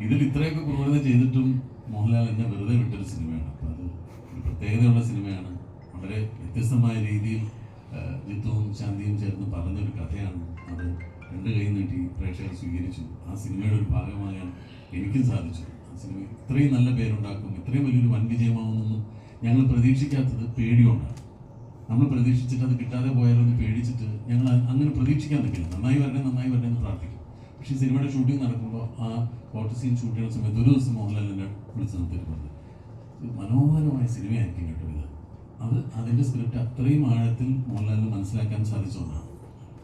ഇതിൽ ഇത്രയൊക്കെ ക്രൂരത ചെയ്തിട്ടും മോഹൻലാൽ എന്നെ വെറുതെ വിട്ടൊരു സിനിമയാണ്. അപ്പോൾ അത് ഒരു പ്രത്യേകതയുള്ള സിനിമയാണ്. വളരെ വ്യത്യസ്തമായ രീതിയിൽ ജിത്തുവും ശാന്തിയും ചേർന്ന് പറഞ്ഞൊരു കഥയാണ്. അത് 2 കൈ നീട്ടി പ്രേക്ഷകർ സ്വീകരിച്ചു. ആ സിനിമയുടെ ഒരു ഭാഗമാകാൻ എനിക്കും സാധിച്ചു. ആ സിനിമ ഇത്രയും നല്ല പേരുണ്ടാക്കും, ഇത്രയും വലിയൊരു വൻ വിജയമാവുമെന്നൊന്നും ഞങ്ങൾ പ്രതീക്ഷിക്കാത്തത് പേടികൊണ്ടാണ്. നമ്മൾ പ്രതീക്ഷിച്ചിട്ട് അത് കിട്ടാതെ പോയാലൊന്ന് പേടിച്ചിട്ട് ഞങ്ങൾ അങ്ങനെ പ്രതീക്ഷിക്കാൻ നിൽക്കില്ല. നന്നായി വരണേ എന്ന് പ്രാർത്ഥിക്കും. പക്ഷേ ഈ സിനിമയുടെ ഷൂട്ടിംഗ് നടക്കുമ്പോൾ ആ ഫോട്ടോ സീൻ ഷൂട്ട് ചെയ്യുന്ന സമയത്ത് ഒരു ദിവസം മോഹൻലാൽ എന്നെ വിളിച്ച് നിർത്തിയിട്ടുണ്ട്. മനോഹരമായ സിനിമയായിരിക്കും കേട്ടോ ഇത്. അതിൻ്റെ സ്ക്രിപ്റ്റ് അത്രയും ആഴത്തിൽ മോഹൻലാലിന് മനസ്സിലാക്കാൻ സാധിച്ചതാണ്.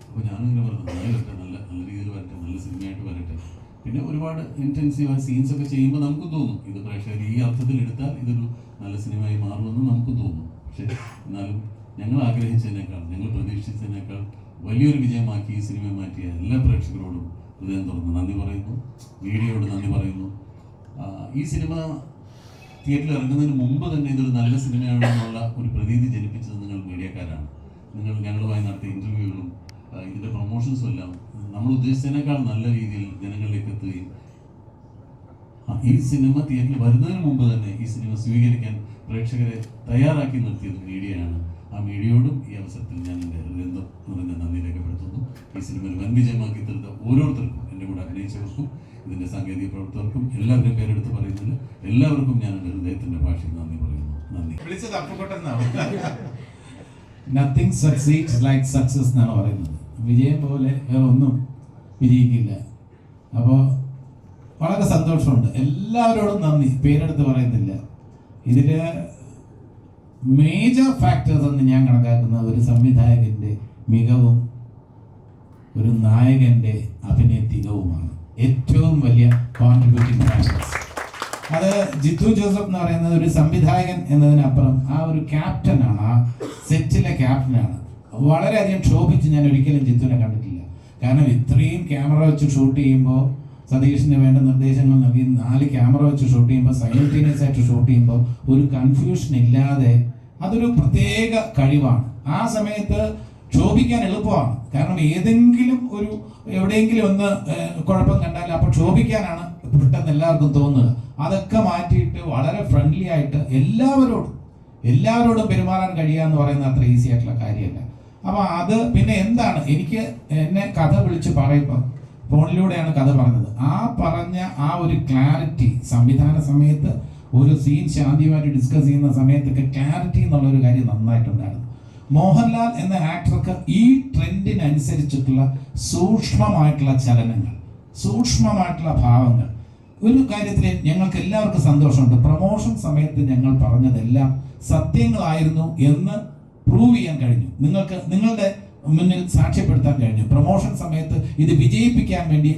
അപ്പോൾ ഞാനിങ്ങനെ പറഞ്ഞു നന്നായി വരട്ടെ, നല്ല രീതിയിൽ വരട്ടെ, നല്ല സിനിമയായിട്ട് വരട്ടെ. പിന്നെ ഒരുപാട് ഇൻറ്റൻസീവായ സീൻസൊക്കെ ചെയ്യുമ്പോൾ നമുക്ക് തോന്നും ഇത് പ്രേക്ഷകർ ഈ അർത്ഥത്തിൽ എടുത്താൽ ഇതൊരു നല്ല സിനിമയായി മാറുമെന്ന് നമുക്ക് തോന്നും. പക്ഷേ എന്നാലും ഞങ്ങൾ ആഗ്രഹിച്ചതിനേക്കാൾ, ഞങ്ങൾ പ്രതീക്ഷിച്ചതിനേക്കാൾ വലിയൊരു വിജയമാക്കി ഈ സിനിമ മാറ്റിയ എല്ലാ പ്രേക്ഷകരോടും ഹൃദയം തുറന്ന് നന്ദി പറയുന്നു. മീഡിയയോട് നന്ദി പറയുന്നു. ഈ സിനിമ തിയേറ്ററിൽ ഇറങ്ങുന്നതിന് മുമ്പ് തന്നെ ഇതൊരു നല്ല സിനിമയാണെന്നുള്ള ഒരു പ്രതീതി ജനിപ്പിച്ചത് നിങ്ങൾ മീഡിയക്കാരാണ്. നിങ്ങൾ ഞങ്ങളുമായി നടത്തിയ ഇൻ്റർവ്യൂകളും ഇതിൻ്റെ പ്രൊമോഷൻസും എല്ലാം നമ്മൾ ഉദ്ദേശിച്ചതിനേക്കാൾ നല്ല രീതിയിൽ ജനങ്ങളിലേക്ക് എത്തുകയും ഈ സിനിമ തിയേറ്ററിൽ വരുന്നതിന് മുമ്പ് തന്നെ ഈ സിനിമ സ്വീകരിക്കാൻ പ്രേക്ഷകരെ തയ്യാറാക്കി നിർത്തിയത് മീഡിയയാണ്. ആ മീഡിയയോടും ഈ അവസരത്തിൽ ഞാൻ എൻ്റെ ഹൃദയം നിറഞ്ഞ നന്ദി രേഖപ്പെടുത്തുന്നു. ഈ സിനിമയിൽ വൻ വിജയമാക്കി തീർത്ത ഓരോരുത്തർക്കും, എൻ്റെ കൂടെ അഭിനയിച്ചവർക്കും ഇതിൻ്റെ സാങ്കേതിക പ്രവർത്തകർക്കും എല്ലാവരും പേരെടുത്ത് പറയുന്നില്ല, എല്ലാവർക്കും ഞാൻ എൻ്റെ ഹൃദയത്തിൻ്റെ ഭാഷയിൽ നന്ദി പറയുന്നു. നന്ദി. നത്തിങ് സക്സീഡ്സ് ലൈക്ക് സക്സസ് എന്നാണ് പറയുന്നത്. വിജയം പോലെ വേറെ ഒന്നും വിജയിക്കില്ല. അപ്പോൾ വളരെ സന്തോഷമുണ്ട്. എല്ലാവരോടും നന്ദി, പേരെടുത്ത് പറയുന്നില്ല. ഇതിൽ മേജർ ഫാക്ടേഴ്സ് എന്ന് ഞാൻ കണക്കാക്കുന്നത് ഒരു സംവിധായകൻ്റെ മികവും ഒരു നായകൻ്റെ അഭിനയ തികവുമാണ് ഏറ്റവും വലിയ കോൺട്രിബ്യൂട്ടിംഗ് ഫാക്ടേഴ്സ്. അത് ജിത്തു ജോസഫ് എന്ന് പറയുന്നത് ഒരു സംവിധായകൻ എന്നതിനപ്പുറം ആ ഒരു ക്യാപ്റ്റനാണ്, ആ സെറ്റിലെ ക്യാപ്റ്റനാണ്. വളരെയധികം ക്ഷോഭിച്ച് ഞാൻ ഒരിക്കലും ജിത്തുവിനെ കണ്ടിട്ടില്ല. കാരണം ഇത്രയും ക്യാമറ വെച്ച് ഷൂട്ട് ചെയ്യുമ്പോൾ, സതീഷിന് വേണ്ട നിർദ്ദേശങ്ങൾ നൽകി 4 ക്യാമറ വെച്ച് ഷൂട്ട് ചെയ്യുമ്പോൾ, സൈമൾട്ടേനിയസ് ആയിട്ട് ഷൂട്ട് ചെയ്യുമ്പോൾ ഒരു കൺഫ്യൂഷൻ ഇല്ലാതെ അതൊരു പ്രത്യേക കഴിവാണ്. ആ സമയത്ത് ക്ഷോഭിക്കാൻ എളുപ്പമാണ്. കാരണം ഏതെങ്കിലും ഒരു എവിടെയെങ്കിലും ഒന്ന് കുഴപ്പം കണ്ടാൽ അപ്പോൾ ക്ഷോഭിക്കാനാണ് പെട്ടെന്ന് എല്ലാവർക്കും തോന്നുക. അതൊക്കെ മാറ്റിയിട്ട് വളരെ ഫ്രണ്ട്ലി ആയിട്ട് എല്ലാവരോടും പെരുമാറാൻ കഴിയുക എന്ന് പറയുന്നത് അത്ര ഈസി ആയിട്ടുള്ള കാര്യമല്ല. അപ്പോൾ അത് പിന്നെ എന്താണ് എന്നെ കഥ വിളിച്ച് പറയുമ്പോൾ ഫോണിലൂടെയാണ് കഥ പറഞ്ഞത്. പറഞ്ഞ ആ ഒരു ക്ലാരിറ്റി സംവിധാന സമയത്ത് ഒരു സീൻ ശാന്തിയുമായിട്ട് ഡിസ്കസ് ചെയ്യുന്ന സമയത്തൊക്കെ ക്ലാരിറ്റി എന്നുള്ളൊരു കാര്യം നന്നായിട്ടുണ്ടായിരുന്നു. മോഹൻലാൽ എന്ന ആക്ടർക്ക് ഈ ട്രെൻഡിനനുസരിച്ചിട്ടുള്ള സൂക്ഷ്മമായിട്ടുള്ള ചലനങ്ങൾ, സൂക്ഷ്മമായിട്ടുള്ള ഭാവങ്ങൾ. ഒരു കാര്യത്തിൽ ഞങ്ങൾക്ക് എല്ലാവർക്കും സന്തോഷമുണ്ട്. പ്രൊമോഷൻ സമയത്ത് ഞങ്ങൾ പറഞ്ഞതെല്ലാം സത്യങ്ങളായിരുന്നു എന്ന് പ്രൂവ് ചെയ്യാൻ കഴിഞ്ഞു. നിങ്ങളുടെ മുന്നിൽ സാക്ഷ്യപ്പെടുത്താൻ കഴിഞ്ഞു. പ്രൊമോഷൻ സമയത്ത് ഇത് വിജയിപ്പിക്കാൻ വേണ്ടി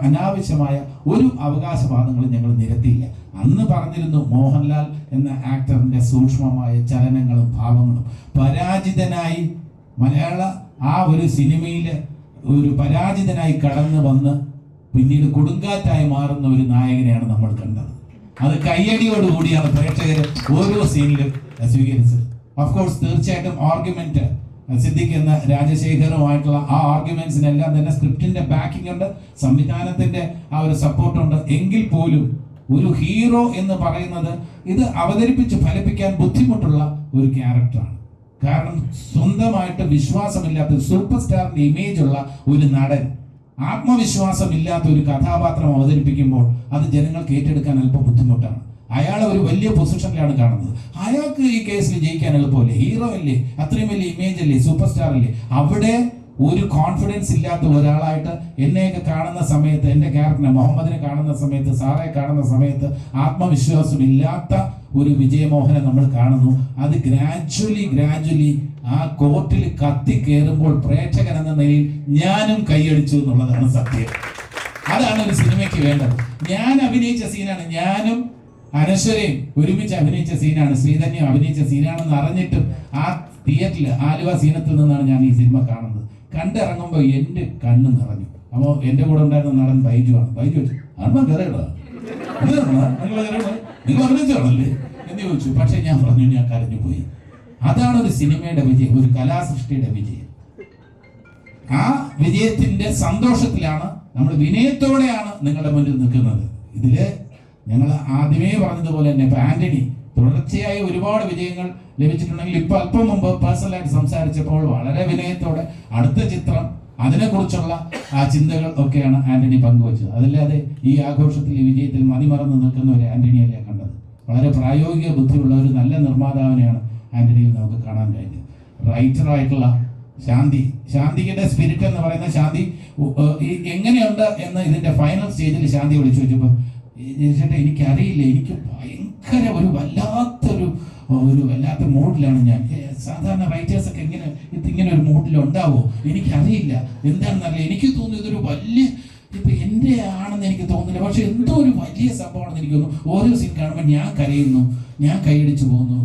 അനാവശ്യമായ ഒരു അവകാശവാദങ്ങളും ഞങ്ങൾ നിരത്തിയില്ല. അന്ന് പറഞ്ഞിരുന്നു മോഹൻലാൽ എന്ന ആക്ടറിന്റെ സൂക്ഷ്മമായ ചലനങ്ങളും ഭാവങ്ങളും. പരാജിതനായി മലയാള ആ ഒരു സിനിമയിൽ ഒരു പരാജിതനായി കടന്നു വന്ന് പിന്നീട് കൊടുങ്കാറ്റായി മാറുന്ന ഒരു നായകനെയാണ് നമ്മൾ കണ്ടത്. അത് കയ്യടിയോടുകൂടിയാണ് പ്രേക്ഷകർ ഓരോ സീനിലും സ്വീകരിച്ചത്. ഓഫ് കോഴ്സ് തീർച്ചയായിട്ടും ആർഗ്യുമെന്റ് സിദ്ദിഖ് എന്ന രാജശേഖറുമായിട്ടുള്ള ആ ആർഗ്യുമെന്റ്സിനെല്ലാം തന്നെ സ്ക്രിപ്റ്റിന്റെ ബാക്കിംഗ് ഉണ്ട്, സംവിധാനത്തിന്റെ ആ ഒരു സപ്പോർട്ടുണ്ട്. എങ്കിൽ പോലും ഒരു ഹീറോ എന്ന് പറയുന്നത് ഇത് അവതരിപ്പിച്ച് ഫലിപ്പിക്കാൻ ബുദ്ധിമുട്ടുള്ള ഒരു ക്യാരക്ടറാണ്. കാരണം സ്വന്തമായിട്ട് വിശ്വാസമില്ലാത്ത സൂപ്പർ സ്റ്റാറിന്റെ ഇമേജ് ഉള്ള ഒരു നടൻ ആത്മവിശ്വാസമില്ലാത്ത ഒരു കഥാപാത്രം അവതരിപ്പിക്കുമ്പോൾ അത് ജനങ്ങൾക്ക് ഏറ്റെടുക്കാൻ അല്പം ബുദ്ധിമുട്ടാണ്. അയാളെ ഒരു വലിയ പൊസിഷനിലാണ് കാണുന്നത്. അയാൾക്ക് ഈ കേസിൽ ജയിക്കാൻ എളുപ്പമല്ലേ? ഹീറോ അല്ലേ, അത്രയും വലിയ ഇമേജ് അല്ലേ, സൂപ്പർ സ്റ്റാർ അല്ലേ? അവിടെ ഒരു കോൺഫിഡൻസ് ഇല്ലാത്ത ഒരാളായിട്ട് എന്നെയൊക്കെ കാണുന്ന സമയത്ത്, എൻ്റെ ക്യാരക്ടറിനെ മുഹമ്മദിനെ കാണുന്ന സമയത്ത്, സാറെ കാണുന്ന സമയത്ത് ആത്മവിശ്വാസം ഇല്ലാത്ത ഒരു വിജയമോഹനെ നമ്മൾ കാണുന്നു. അത് ഗ്രാജുവലി ആ കോർട്ടിൽ കത്തി കയറുമ്പോൾ പ്രേക്ഷകൻ എന്ന നിലയിൽ ഞാനും കൈയടിച്ചു എന്നുള്ളതാണ് സത്യം. അതാണ് ഒരു സിനിമയ്ക്ക് വേണ്ടത്. ഞാൻ അഭിനയിച്ച സീനാണ്, ഞാനും അനശ്വരയും ഒരുമിച്ച് അഭിനയിച്ച സീനാണ്, ശ്രീധന്യം അഭിനയിച്ച സീനാണെന്ന് അറിഞ്ഞിട്ടും ആ തിയേറ്ററിൽ ആലുവ സീനത്തിൽ നിന്നാണ് ഞാൻ ഈ സിനിമ കാണുന്നത്. കണ്ടിറങ്ങുമ്പോൾ എൻ്റെ കണ്ണ് നിറഞ്ഞു. അപ്പോൾ എൻ്റെ കൂടെ ഉണ്ടായിരുന്ന നടൻ ബൈജുവാണ്. ബൈജു അമ്മ കയറിയടാ, നിങ്ങൾ അഭിനയിച്ചാണല്ലേ എന്ന് ചോദിച്ചു. പക്ഷെ ഞാൻ പറഞ്ഞു, ഞാൻ കരഞ്ഞു പോയി. അതാണ് ഒരു സിനിമയുടെ വിജയം, ഒരു കലാസൃഷ്ടിയുടെ വിജയം. ആ വിജയത്തിന്റെ സന്തോഷത്തിലാണ് നമ്മൾ വിനയത്തോടെയാണ് നിങ്ങളുടെ മുന്നിൽ നിൽക്കുന്നത്. ഇതില് ഞങ്ങൾ ആദ്യമേ പറഞ്ഞതുപോലെ തന്നെ ഇപ്പൊ ആന്റണി തുടർച്ചയായി ഒരുപാട് വിജയങ്ങൾ ലഭിച്ചിട്ടുണ്ടെങ്കിൽ ഇപ്പൊ അല്പം മുമ്പ് പേഴ്സണലായിട്ട് സംസാരിച്ചപ്പോൾ വളരെ വിനയത്തോടെ അടുത്ത ചിത്രം അതിനെക്കുറിച്ചുള്ള ആ ചിന്തകൾ ഒക്കെയാണ് ആന്റണി പങ്കുവച്ചത്. അതല്ലാതെ ഈ ആഘോഷത്തിൽ ഈ വിജയത്തിൽ മതിമറന്ന് നിൽക്കുന്ന ഒരു ആന്റണിയല്ലേ കണ്ടത്. വളരെ പ്രായോഗിക ബുദ്ധിയുള്ള ഒരു നല്ല നിർമ്മാതാവിനെയാണ് ആന്റണിയിൽ നമുക്ക് കാണാൻ കഴിഞ്ഞത്. റൈറ്ററായിട്ടുള്ള ശാന്തിയുടെ സ്പിരിറ്റ് എന്ന് പറയുന്ന ശാന്തി എങ്ങനെയുണ്ട് എന്ന് ഇതിന്റെ ഫൈനൽ സ്റ്റേജിൽ ശാന്തി വിളിച്ചു വെച്ചപ്പോൾ ചേട്ടാ എനിക്കറിയില്ല, എനിക്ക് ഭയങ്കര ഒരു വല്ലാത്ത മൂഡിലാണ് ഞാൻ. സാധാരണ റൈറ്റേഴ്സൊക്കെ ഇങ്ങനെ ഒരു മൂഡിൽ ഉണ്ടാവോ എനിക്കറിയില്ല, എന്താണെന്നറിയില്ല. എനിക്ക് തോന്നുന്നു ഇതൊരു വലിയ ഇപ്പൊ എൻ്റെ ആണെന്ന് എനിക്ക് തോന്നുന്നില്ല, പക്ഷെ എന്തോ ഒരു വലിയ സംഭവമാണെന്ന് എനിക്ക് തോന്നുന്നു. ഓരോ സീൻ കാണുമ്പോൾ ഞാൻ കരയുന്നു, ഞാൻ കൈയടിച്ചു പോകുന്നു.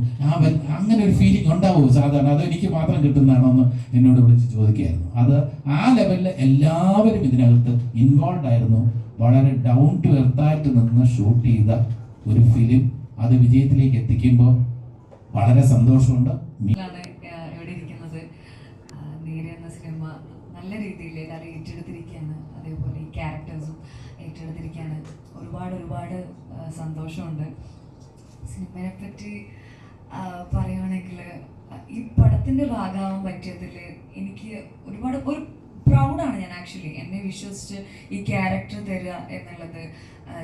അങ്ങനെ ഒരു ഫീലിംഗ് ഉണ്ടാവുമോ സാധാരണ? അതോ എനിക്ക് മാത്രം കിട്ടുന്നതാണോ എന്ന് എന്നോട് വിളിച്ച് ചോദിക്കുകയായിരുന്നു. അത് ആ ലെവലിൽ എല്ലാവരും ഇതിനകത്ത് ഇൻവോൾവ് ആയിരുന്നു. വളരെ ഡൗൺ ടു എർത്തായിട്ട് നിന്ന് ഷൂട്ട് ചെയ്ത ഒരു ഫിലിം അത് വിജയത്തിലേക്ക് എത്തിക്കുമ്പോൾ വളരെ സന്തോഷമുണ്ട്. ഇവിടെ ഇരിക്കുന്നത് നേരെ എന്ന സിനിമ നല്ല രീതിയിൽ എല്ലാവരും ഏറ്റെടുത്തിരിക്കുകയാണ്. അതേപോലെ ഈ ക്യാരക്ടേഴ്സും ഏറ്റെടുത്തിരിക്കുകയാണ്. ഒരുപാട് സന്തോഷമുണ്ട്. സിനിമയെ പറ്റി പറയുകയാണെങ്കിൽ ഈ പടത്തിൻ്റെ ഭാഗമാവാൻ പറ്റിയതിൽ എനിക്ക് ഒരു പ്രൗഡാണ്. ഞാൻ ആക്ച്വലി എന്നെ വിശ്വസിച്ച് ഈ ക്യാരക്ടർ തരിക എന്നുള്ളത്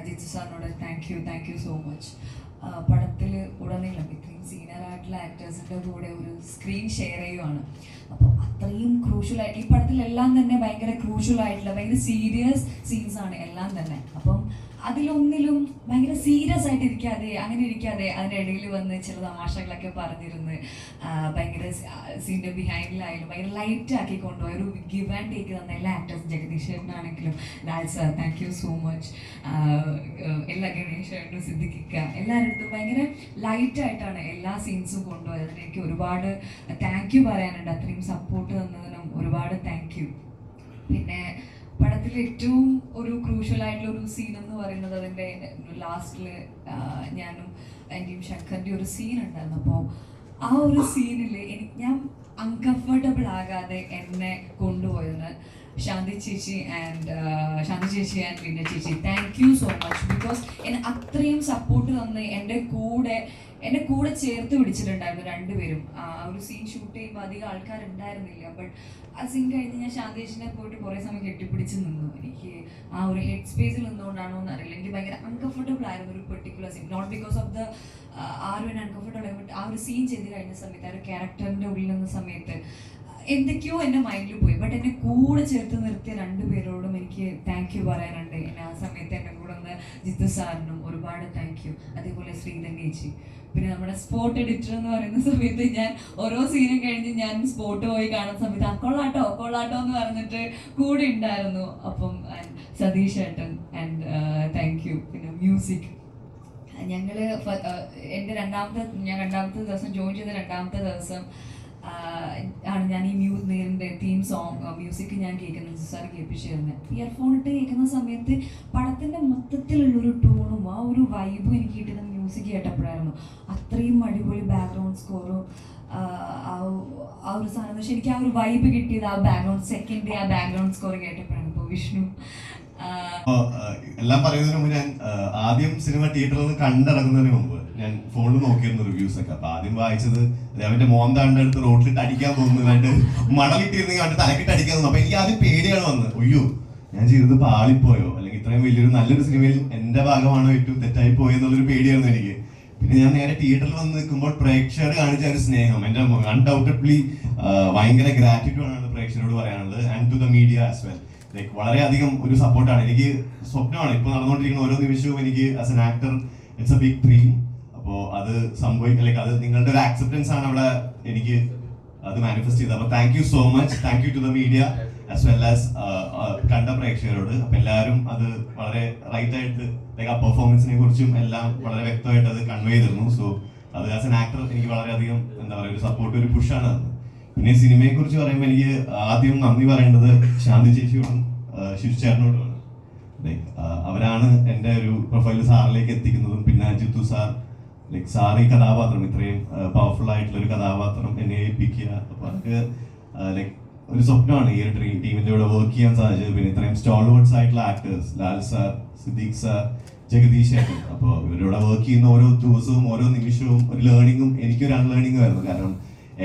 ജിത്തു സാറിനോട് താങ്ക് യു സോ മച്ച്. പടത്തിൽ ഉടനീളം ഇത്രയും സീനിയറായിട്ടുള്ള ആക്ടേഴ്സിൻ്റെ കൂടെ ഒരു സ്ക്രീൻ ഷെയർ ചെയ്യുവാണ്. അപ്പോൾ അത്രയും ക്രൂഷ്യലായിട്ട് ഈ പടത്തിലെല്ലാം തന്നെ ഭയങ്കര ക്രൂഷ്യലായിട്ടുള്ള ഭയങ്കര സീരിയസ് സീൻസാണ് എല്ലാം തന്നെ. അപ്പം അതിലൊന്നിലും ഭയങ്കര സീരിയസ് ആയിട്ട് ഇരിക്കാതെ അതിനിടയിൽ വന്ന് ചില തമാശകളൊക്കെ പറഞ്ഞിരുന്ന് ഭയങ്കര സീൻ്റെ ബിഹൈൻഡിലായാലും ഭയങ്കര ലൈറ്റ് ആക്കി കൊണ്ടുപോയി ഒരു ഗിവ് ആൻഡ് ടേക്ക് തന്ന എല്ലാ ആക്ടേഴ്സും, ജഗദീഷ് ചേട്ടനാണെങ്കിലും Lal sir thank you so much, എല്ലാ ഗണേഷ് ചേട്ടനും സിദ്ദിഖിക്ക എല്ലാവരുടെ ഭയങ്കര ലൈറ്റായിട്ടാണ് എല്ലാ സീൻസും കൊണ്ടുപോയത്. അതിന് എനിക്ക് ഒരുപാട് താങ്ക് യു പറയാനുണ്ട്. അത്രയും സപ്പോർട്ട് തന്നതിനും ഒരുപാട് താങ്ക് യു. പിന്നെ പടത്തിൽ ഏറ്റവും ഒരു ക്രൂഷ്യലായിട്ടുള്ള ഒരു സീൻ എന്ന് പറയുന്നത് അതിൻ്റെ ലാസ്റ്റിൽ ഞാനും എൻ്റെയും ശങ്കറിൻ്റെ ഒരു സീൻ ഉണ്ടായിരുന്നു. അപ്പോൾ ആ ഒരു സീനിൽ ഞാൻ അൺകംഫർട്ടബിൾ ആകാതെ എന്നെ കൊണ്ടുപോയെന്ന് ശാന്തി ചേച്ചി ആൻഡ് വിന്യ ചേച്ചി, thank you so much. Because എന്നെ അത്രയും സപ്പോർട്ട് തന്ന് എന്നെ കൂടെ ചേർത്ത് പിടിച്ചിട്ടുണ്ടായിരുന്നു രണ്ടുപേരും. ആ ഒരു സീൻ ഷൂട്ട് ചെയ്യുമ്പോൾ അധികം ആൾക്കാരുണ്ടായിരുന്നില്ല. ബട്ട് ആ സീൻ കഴിഞ്ഞ് ഞാൻ ശാന്തി ചേച്ചിനെ പോയിട്ട് കുറേ സമയം കെട്ടിപ്പിടിച്ച് നിന്നു. എനിക്ക് ആ ഒരു ഹെഡ് സ്പേസിൽ നിന്നുകൊണ്ടാണോ എന്ന് അറിയില്ല, എനിക്ക് ഭയങ്കര അൺകംഫർട്ടബിൾ ആയിരുന്നു ഒരു particular scene. Not because of the ആരും അൺകംഫർട്ടബിൾ ആയി, ബട്ട് ആ ഒരു സീൻ ചെയ്ത് കഴിഞ്ഞ സമയത്ത്, ആ ഒരു ക്യാരക്ടറിൻ്റെ ഉള്ളിൽ നിന്ന സമയത്ത് എന്തൊക്കെയോ എൻ്റെ മൈൻഡിൽ പോയി. ബട്ട് എന്നെ കൂടെ ചേർത്ത് നിർത്തിയ രണ്ടുപേരോടും എനിക്ക് താങ്ക് യു പറയാനുണ്ട്. എന്നെ ആ സമയത്ത് എൻ്റെ കൂടെ ഒന്ന് ജിത്തു സാറിനും ഒരുപാട് താങ്ക് യു. അതേപോലെ ശ്രീധന്യ ചേച്ചി, പിന്നെ നമ്മുടെ സ്പോട്ട് എഡിറ്റർ എന്ന് പറയുന്ന സമയത്ത് ഞാൻ ഓരോ സീനും കഴിഞ്ഞ് ഞാൻ സ്പോട്ട് പോയി കാണുന്ന സമയത്ത് കൊള്ളാട്ടോ എന്ന് പറഞ്ഞിട്ട് കൂടെ ഉണ്ടായിരുന്നു. അപ്പം സതീഷ് ഏട്ടൻ ആൻഡ് താങ്ക് യു. പിന്നെ മ്യൂസിക് ഞങ്ങൾ ഞാൻ രണ്ടാമത്തെ ദിവസം ജോയിൻ ചെയ്ത രണ്ടാമത്തെ ദിവസം ആണ് ഞാൻ ഈ നേരിൻ്റെ തീം സോങ് മ്യൂസിക് ഞാൻ കേൾക്കുന്നത് സാർ കേൾപ്പിച്ചിരുന്നത്. ഇയർഫോൺ ഇട്ട് കേൾക്കുന്ന സമയത്ത് പടത്തിൻ്റെ മൊത്തത്തിലുള്ളൊരു ടൂണും ആ ഒരു വൈബും എനിക്ക് കിട്ടുന്ന മ്യൂസിക് കേട്ടപ്പോഴായിരുന്നു. അത്രയും അടിപൊളി ബാക്ക്ഗ്രൗണ്ട് സ്കോറും ആ ഒരു സാധനം പക്ഷേ എനിക്ക് ആ ഒരു വൈബ് കിട്ടിയത് ആ ബാക്ക്ഗ്രൗണ്ട് സ്കോർ കേട്ടപ്പോഴാണ്. ഇപ്പോൾ വിഷ്ണു എല്ലാം പറയുന്നതിന് മുമ്പ് ഞാൻ ആദ്യം സിനിമ തിയേറ്ററിൽ നിന്ന് കണ്ടിറങ്ങുന്നതിന് മുമ്പ് ഞാൻ ഫോണിൽ നോക്കിയിരുന്നു റിവ്യൂസ് ഒക്കെ. അപ്പൊ ആദ്യം വായിച്ചത് അവന്റെ മോന്താണ്ട് അടുത്ത് റോട്ടിലിട്ട് അടിക്കാൻ തോന്നുന്നതായിട്ട് മണലിട്ടിരുന്നെങ്കിൽ അവന്റെ തലക്കിട്ട് അടിക്കാൻ തോന്നുന്നു. അപ്പൊ എനിക്ക് ആദ്യം പേടിയാണ് വന്നത്, അയ്യോ ഞാൻ ചെയ്തത് പാളിപ്പോയോ, അല്ലെങ്കിൽ ഇത്രയും വലിയൊരു നല്ലൊരു സിനിമയിൽ എന്റെ ഭാഗമാണോ ഏറ്റവും തെറ്റായി പോയോ എന്നുള്ളൊരു പേടിയായിരുന്നു എനിക്ക്. പിന്നെ ഞാൻ നേരെ തിയേറ്ററിൽ വന്ന് നിൽക്കുമ്പോൾ പ്രേക്ഷകർ കാണിച്ച ഒരു സ്നേഹം, എന്റെ അൺഡൗട്ടഡ്ലി ഭയങ്കര ഗ്രാറ്റിറ്റ്യൂഡ് ആണ് പ്രേക്ഷകരോട് പറയാനുള്ളത്. And to the media as well. Like വളരെയധികം ഒരു സപ്പോർട്ടാണ്. എനിക്ക് സ്വപ്നമാണ് ഇപ്പോൾ നടന്നുകൊണ്ടിരിക്കുന്ന ഓരോ നിമിഷവും. എനിക്ക് as an actor it's a big dream. അപ്പോൾ അത് ലൈക്ക് അത് നിങ്ങളുടെ ഒരു ആക്സെപ്റ്റൻസ് ആണ് അവിടെ എനിക്ക് അത് മാനിഫെസ്റ്റ് ചെയ്തത്. അപ്പോൾ thank you so much. Thank you to the media as well as കണ്ട പ്രേക്ഷകരോട്. അപ്പൊ എല്ലാവരും അത് വളരെ റൈറ്റ് ആയിട്ട് ലൈക്ക് ആ പെർഫോമൻസിനെ കുറിച്ചും എല്ലാം വളരെ വ്യക്തമായിട്ട് അത് കൺവേ ചെയ്തിരുന്നു. സോ അത് ആസ് എൻ ആക്ടർ എനിക്ക് വളരെയധികം എന്താ പറയുക ഒരു സപ്പോർട്ട്, ഒരു പുഷാണ്. പിന്നെ സിനിമയെ കുറിച്ച് പറയുമ്പോൾ എനിക്ക് ആദ്യം നന്ദി പറയേണ്ടത് ശാന്തി ചേച്ചിയോടും ശിശു ചേട്ടനോടുമാണ്. ലൈക്ക് അവരാണ് എൻ്റെ ഒരു പ്രൊഫൈൽ സാറിലേക്ക് എത്തിക്കുന്നതും. പിന്നെ ജിത്തു സാർ, ലൈക്ക് സാർ ഈ കഥാപാത്രം ഇത്രയും പവർഫുൾ ആയിട്ടുള്ള ഒരു കഥാപാത്രം എന്നെ ഏൽപ്പിക്കുക. അപ്പൊ അതൊക്കെ ലൈക്ക് ഒരു സ്വപ്നമാണ് ഈ ഒരു ടീമിന്റെ കൂടെ വർക്ക് ചെയ്യാൻ സാധിച്ചത്. പിന്നെ ഇത്രയും സ്റ്റോൾവേർഡ്സ് ആയിട്ടുള്ള actors, Lal sir, Siddique sir, Jagadish ഏട്ടൻ. അപ്പോൾ ഇവരുടെ വർക്ക് ചെയ്യുന്ന ഓരോ ദിവസവും ഓരോ നിമിഷവും ഒരു ലേണിങ്ങും എനിക്കൊരു അൺലേണിങ്ങും ആയിരുന്നു. കാരണം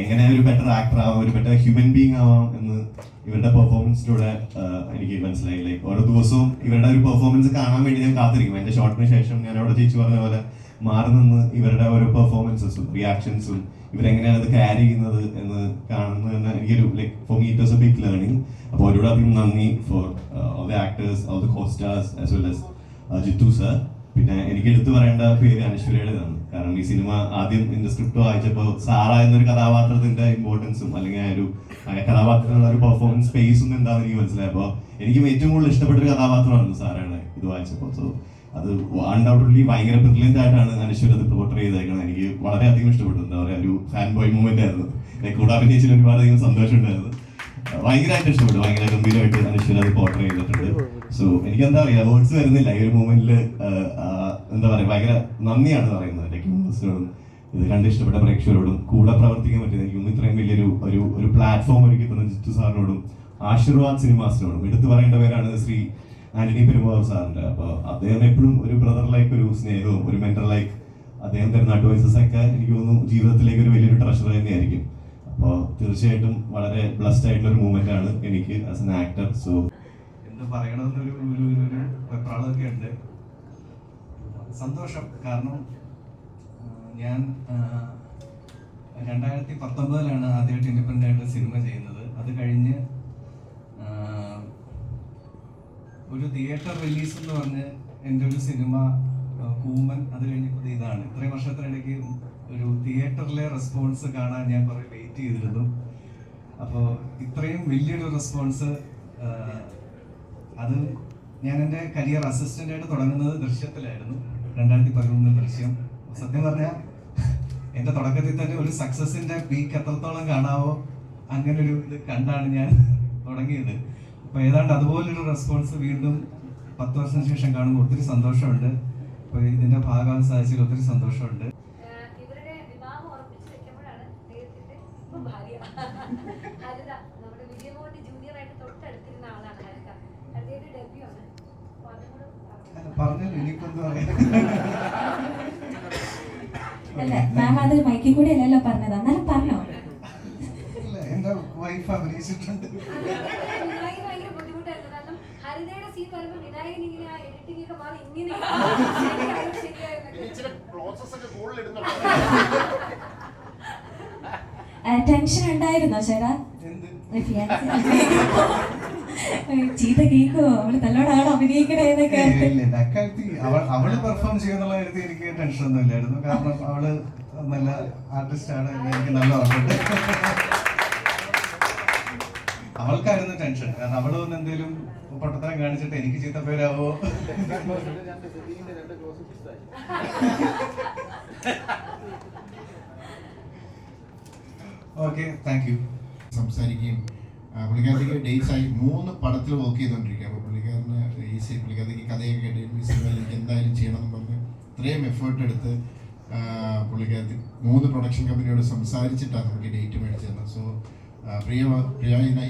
എങ്ങനെ ഒരു ബെറ്റർ ആക്ടർ ആവാം, ഒരു ബെറ്റർ ഹ്യൂമൻ ബീങ് ആവാം എന്ന് ഇവരുടെ പെർഫോമൻസിലൂടെ എനിക്ക് മനസ്സിലായി. ലൈക്ക് ഓരോ ദിവസവും ഇവരുടെ ഒരു പെർഫോമൻസ് കാണാൻ വേണ്ടി ഞാൻ കാത്തിരിക്കും. എൻ്റെ ഷോട്ടിന് ശേഷം ഞാൻ അവിടെ ചേച്ചി പറഞ്ഞ പോലെ മാറി നിന്ന് ഇവരുടെ ഓരോ പെർഫോമൻസസും റിയാക്ഷൻസും ഇവരെങ്ങനെയാണ് അത് ക്യാരി ചെയ്യുന്നത് എന്ന് കാണുന്നതെന്ന് എനിക്കൊരു like for me it was a big learning. അപ്പോൾ ഒരുപാട് അധികം നന്ദി for all the actors, all the co stars as well as Jithu sir. പിന്നെ എനിക്ക് എടുത്തു പറയേണ്ട പേര് അനശ്വരയുടേതാണ്. കാരണം ഈ സിനിമ ആദ്യം ഇതിന്റെ സ്ക്രിപ്റ്റ് വായിച്ചപ്പോൾ സാറാ എന്നൊരു കഥാപാത്രത്തിന്റെ ഇമ്പോർട്ടൻസും അല്ലെങ്കിൽ ആ ഒരു കഥാപാത്രത്തിനുള്ള ഒരു പെർഫോമൻസ് സ്പേസും എന്താണെന്ന് എനിക്ക് മനസ്സിലായി. അപ്പോൾ എനിക്ക് ഏറ്റവും കൂടുതൽ ഇഷ്ടപ്പെട്ട ഒരു കഥാപാത്രമായിരുന്നു സാറയുടെ ഇത് വായിച്ചപ്പോൾ. സോ അത് അൺഡൗട്ടഡ്ലി ഭയങ്കര ബ്രില്യൻ്റ് ആയിട്ടാണ് അനശ്വര അത് പോർട്രേ ചെയ്തേക്കുന്നത്. എനിക്ക് വളരെയധികം ഇഷ്ടപ്പെട്ടു. എന്താ പറയുക, ഒരു ഫാൻ ബോയ് മൂവ്മെന്റ് ആയിരുന്നു. ലൈക്ക് കൂടെ അഭിനയിച്ചിൽ ഒരുപാടധികം സന്തോഷം ഉണ്ടായിരുന്നു. ഭയങ്കരമായിട്ട് ഇഷ്ടപ്പെട്ടു. ഭയങ്കര ഗംഭീരമായിട്ട് അനശ്വര അത് പോർട്രേ ചെയ്തിട്ടുണ്ട്. സോ എനിക്ക് എന്താ പറയുക, വേർഡ്സ് വരുന്നില്ല ഈ ഒരു മൂവ്മെന്റിൽ. എന്താ പറയുക, ഭയങ്കര നന്ദിയാണ് പറയുന്നത് ടെക്നോസിനോടും ഇത് കണ്ട് ഇഷ്ടപ്പെട്ട പ്രേക്ഷകരോടും കൂടെ പ്രവർത്തിക്കാൻ പറ്റിയത്. എനിക്ക് ഇത്രയും വലിയൊരു ഒരു പ്ലാറ്റ്ഫോം ഒരുക്കി തന്ന ജിത്തു സാറിനോടും ആശീർവാദ് സിനിമാസിനോടും. എടുത്തു പറയേണ്ട പേരാണ് ശ്രീ ആന്റണി പെരുമ്പാവൂർ സാറിന്റെ. അപ്പോൾ അദ്ദേഹം എപ്പോഴും ഒരു ബ്രദർ ലൈക്ക് ഒരു സ്നേഹവും ഒരു മെന്റർ ലൈക്ക് അദ്ദേഹം തരുന്ന അഡ്വൈസസ് ഒക്കെ എനിക്ക് തോന്നുന്നു ജീവിതത്തിലേക്ക് ഒരു വലിയൊരു ട്രഷർ തന്നെയായിരിക്കും. അപ്പോൾ തീർച്ചയായിട്ടും വളരെ ബ്ലസ്ഡ് ആയിട്ടുള്ള ഒരു മൂവ്മെന്റ് ആണ് എനിക്ക് ആസ് എൻ ആക്ടർ. സോ എന്ത് പറയണമെന്നൊരു വെപ്രാളമൊക്കെ ഉണ്ട്. സന്തോഷം. കാരണം ഞാൻ 2019 ആദ്യമായിട്ട് ഇൻഡിപെൻഡൻ്റ് ആയിട്ട് സിനിമ ചെയ്യുന്നത്. അത് കഴിഞ്ഞ് ഒരു തിയേറ്റർ റിലീസ് എന്ന് പറഞ്ഞ് എൻ്റെ ഒരു സിനിമ കൂമൻ, അത് കഴിഞ്ഞപ്പോൾ ഇതാണ്. ഇത്രയും വർഷത്തിനിടയ്ക്ക് ഒരു തിയേറ്ററിലെ റെസ്പോൺസ് കാണാൻ ഞാൻ കുറേ വെയിറ്റ് ചെയ്തിരുന്നു. അപ്പോൾ ഇത്രയും വലിയൊരു റെസ്പോൺസ്, അത് ഞാൻ എൻ്റെ കരിയർ അസിസ്റ്റൻ്റായിട്ട് തുടങ്ങുന്നത് ദൃശ്യത്തിലായിരുന്നു. 2013 ദൃശ്യം. സത്യം പറഞ്ഞാൽ എൻ്റെ തുടക്കത്തിൽ തന്നെ ഒരു സക്സസിൻ്റെ പീക്ക് എത്രത്തോളം കാണാവോ അങ്ങനെ ഒരു ഇത് കണ്ടാണ് ഞാൻ തുടങ്ങിയത്. അപ്പോൾ ഏതാണ്ട് അതുപോലൊരു റെസ്പോൺസ് വീണ്ടും 10 വർഷത്തിന് ശേഷം കാണുമ്പോൾ ഒത്തിരി സന്തോഷമുണ്ട്. അപ്പോൾ ഇതിൻ്റെ ഭാഗമാകാൻ സാധിച്ചതിൽ ഒത്തിരി സന്തോഷമുണ്ട്. ഇവരുടെ വിവാഹം ഉറപ്പിച്ചു വെക്കുമ്പോഴാണ് ഭാര്യ ഹരിത നമ്മുടെ വിജയമോഹന്റെ ജൂനിയർ ആയിട്ട് തൊട്ടടുത്തിരുന്ന ആളാണ് ഹരിത. ഹരിതയുടെ ഡെബ്യൂ ആണ്. അപ്പൊ അതും കൂടെ പറഞ്ഞു. പറഞ്ഞല്ലോ ഇനിയിപ്പോ എന്താ പറയാ. അല്ല മാം അത് മൈക്കിൽ കൂടെ അല്ലല്ലോ പറഞ്ഞത്, എന്നാലും പറഞ്ഞോ. ഇല്ല, എന്റെ വൈഫ് അഭിനയിച്ചിട്ടുണ്ട്. വിനായകന് ഭയങ്കര ബുദ്ധിമുട്ടായിരുന്നു. കാരണം ഹരിതയുടെ സീൻ വരുമ്പോൾ വിനായകൻ ഇങ്ങനെ ആ എഡിറ്റിംഗ് ഒക്കെ മാറി ഇങ്ങനെ ടെൻഷൻ ഉണ്ടായിരുന്നോ ചേട്ടാ? എന്ത്? ചീത്ത കേൾക്കുവോ, അവള് നല്ലോണാണോ അഭിനയിക്കണേ എന്നൊക്കെ? ഇല്ല, അക്കാര്യത്തിൽ അവള് പെർഫോം ചെയ്യുന്നുള്ള കാര്യത്തിൽ എനിക്ക് ടെൻഷൻ ഒന്നും ഇല്ലായിരുന്നു. കാരണം അവള് നല്ല ആർട്ടിസ്റ്റ് ആണ്, എനിക്ക് നല്ല ഉറപ്പുണ്ട്. അവൾക്കായിരുന്നു ടെൻഷൻ. കാരണം അവള് ഒന്ന് എന്തെങ്കിലും പൊട്ടത്തരം കാണിച്ചിട്ട് എനിക്ക് ചീത്ത പേരാവോ. Okay, thank you. സംസാരിക്കുകയും പുള്ളിക്കാരത്തേക്ക് ഡേറ്റ്സ് ആയി 3 പടത്തിൽ വർക്ക് ചെയ്തുകൊണ്ടിരിക്കുക. അപ്പോൾ പുള്ളിക്കാരന് പുള്ളിക്കാരത്തേക്ക് കഥയൊക്കെ കേട്ട് ഈ സിനിമയിൽ എനിക്ക് എന്തായാലും ചെയ്യണമെന്ന് പറഞ്ഞ് ഇത്രയും എഫേർട്ട് എടുത്ത് പുള്ളിക്കാരത്തിൽ 3 പ്രൊഡക്ഷൻ കമ്പനിയോട് സംസാരിച്ചിട്ടാണ് നമുക്ക് ഡേറ്റ് മേടിച്ചു തന്നത്. സോ പ്രിയ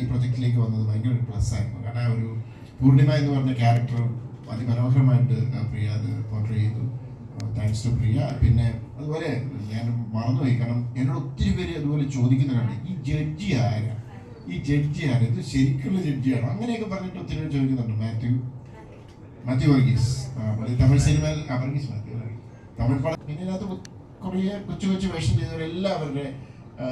ഈ പ്രൊജക്റ്റിലേക്ക് വന്നത് ഭയങ്കര ഒരു പ്ലസ് ആയിരുന്നു. കാരണം ഒരു പൂർണിമ എന്ന് പറഞ്ഞ ക്യാരക്ടർ അതിമനോഹരമായിട്ട് പ്രിയ അത് പോർട്രേ ചെയ്തു. താങ്ക്സ് ടു പ്രിയ. പിന്നെ അതുപോലെ ഞാൻ മറന്നുപോയി, കാരണം എന്നോട് ഒത്തിരി പേര് അതുപോലെ ചോദിക്കുന്നുണ്ട്, ഈ ജഡ്ജി ആരാ, ഇത് ശരിക്കുള്ള ജഡ്ജിയാണോ, അങ്ങനെയൊക്കെ പറഞ്ഞിട്ട് ഒത്തിരി പേര് ചോദിക്കുന്നുണ്ട്. മാത്യു വർഗീസ് തമിഴ് സിനിമയിൽ തമിഴ് പടം. പിന്നെ ഇതിനകത്ത് കുറേ കൊച്ചു കൊച്ചു വേഷം ചെയ്തവരെല്ലാവരുടെ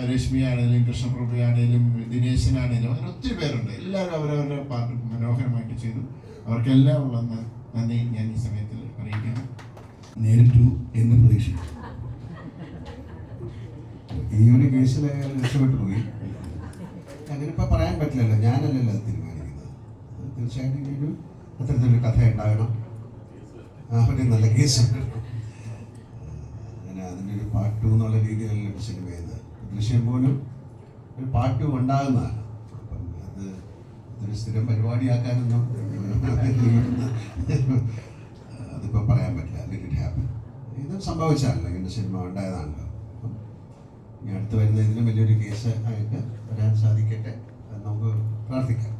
രശ്മി ആണെങ്കിലും കൃഷ്ണപ്രഭ ആണെങ്കിലും ദിനേശനാണെങ്കിലും അങ്ങനെ ഒത്തിരി പേരുണ്ട്. എല്ലാവരും അവരവരുടെ പാർട്ട് മനോഹരമായിട്ട് ചെയ്തു. അവർക്കെല്ലാം ഉള്ള നന്ദി ഞാൻ ഈ സമയത്തിൽ അറിയിക്കുന്നു. നേരിട്ടു എന്ന് പ്രതീക്ഷിച്ചു. ഈ ഒരു കേസിൽ രക്ഷപ്പെട്ടു പോയി. അങ്ങനിപ്പോൾ പറയാൻ പറ്റില്ലല്ലോ, ഞാനല്ലല്ലോ അത് തീരുമാനിക്കുന്നത്. തീർച്ചയായിട്ടും ഇനിയൊരു അത്തരത്തിലൊരു കഥ ഉണ്ടാകണം, ഒരു നല്ല കേസ്. അങ്ങനെ അതിൻ്റെ ഒരു പാർട്ട് 2 എന്നുള്ള രീതിയിലല്ല സിനിമ ചെയ്യുന്നത്. ദൃശ്യം പോലും ഒരു പാർട്ട് 2 ഉണ്ടാകുന്നതാണ്. അപ്പം അത് അതൊരു സ്ഥിരം പരിപാടിയാക്കാനൊന്നും അതിപ്പോൾ പറയാൻ പറ്റില്ല. Let it happen. ഇത് സംഭവിച്ചാണല്ലോ, ഇങ്ങനെ സിനിമ ഉണ്ടായതാണല്ലോ. അപ്പം ഇനി അടുത്ത് വരുന്ന ഇതിലും വലിയൊരു കേസ് ആയിട്ട് വരാൻ സാധിക്കട്ടെ എന്ന് നമുക്ക് പ്രാർത്ഥിക്കാം.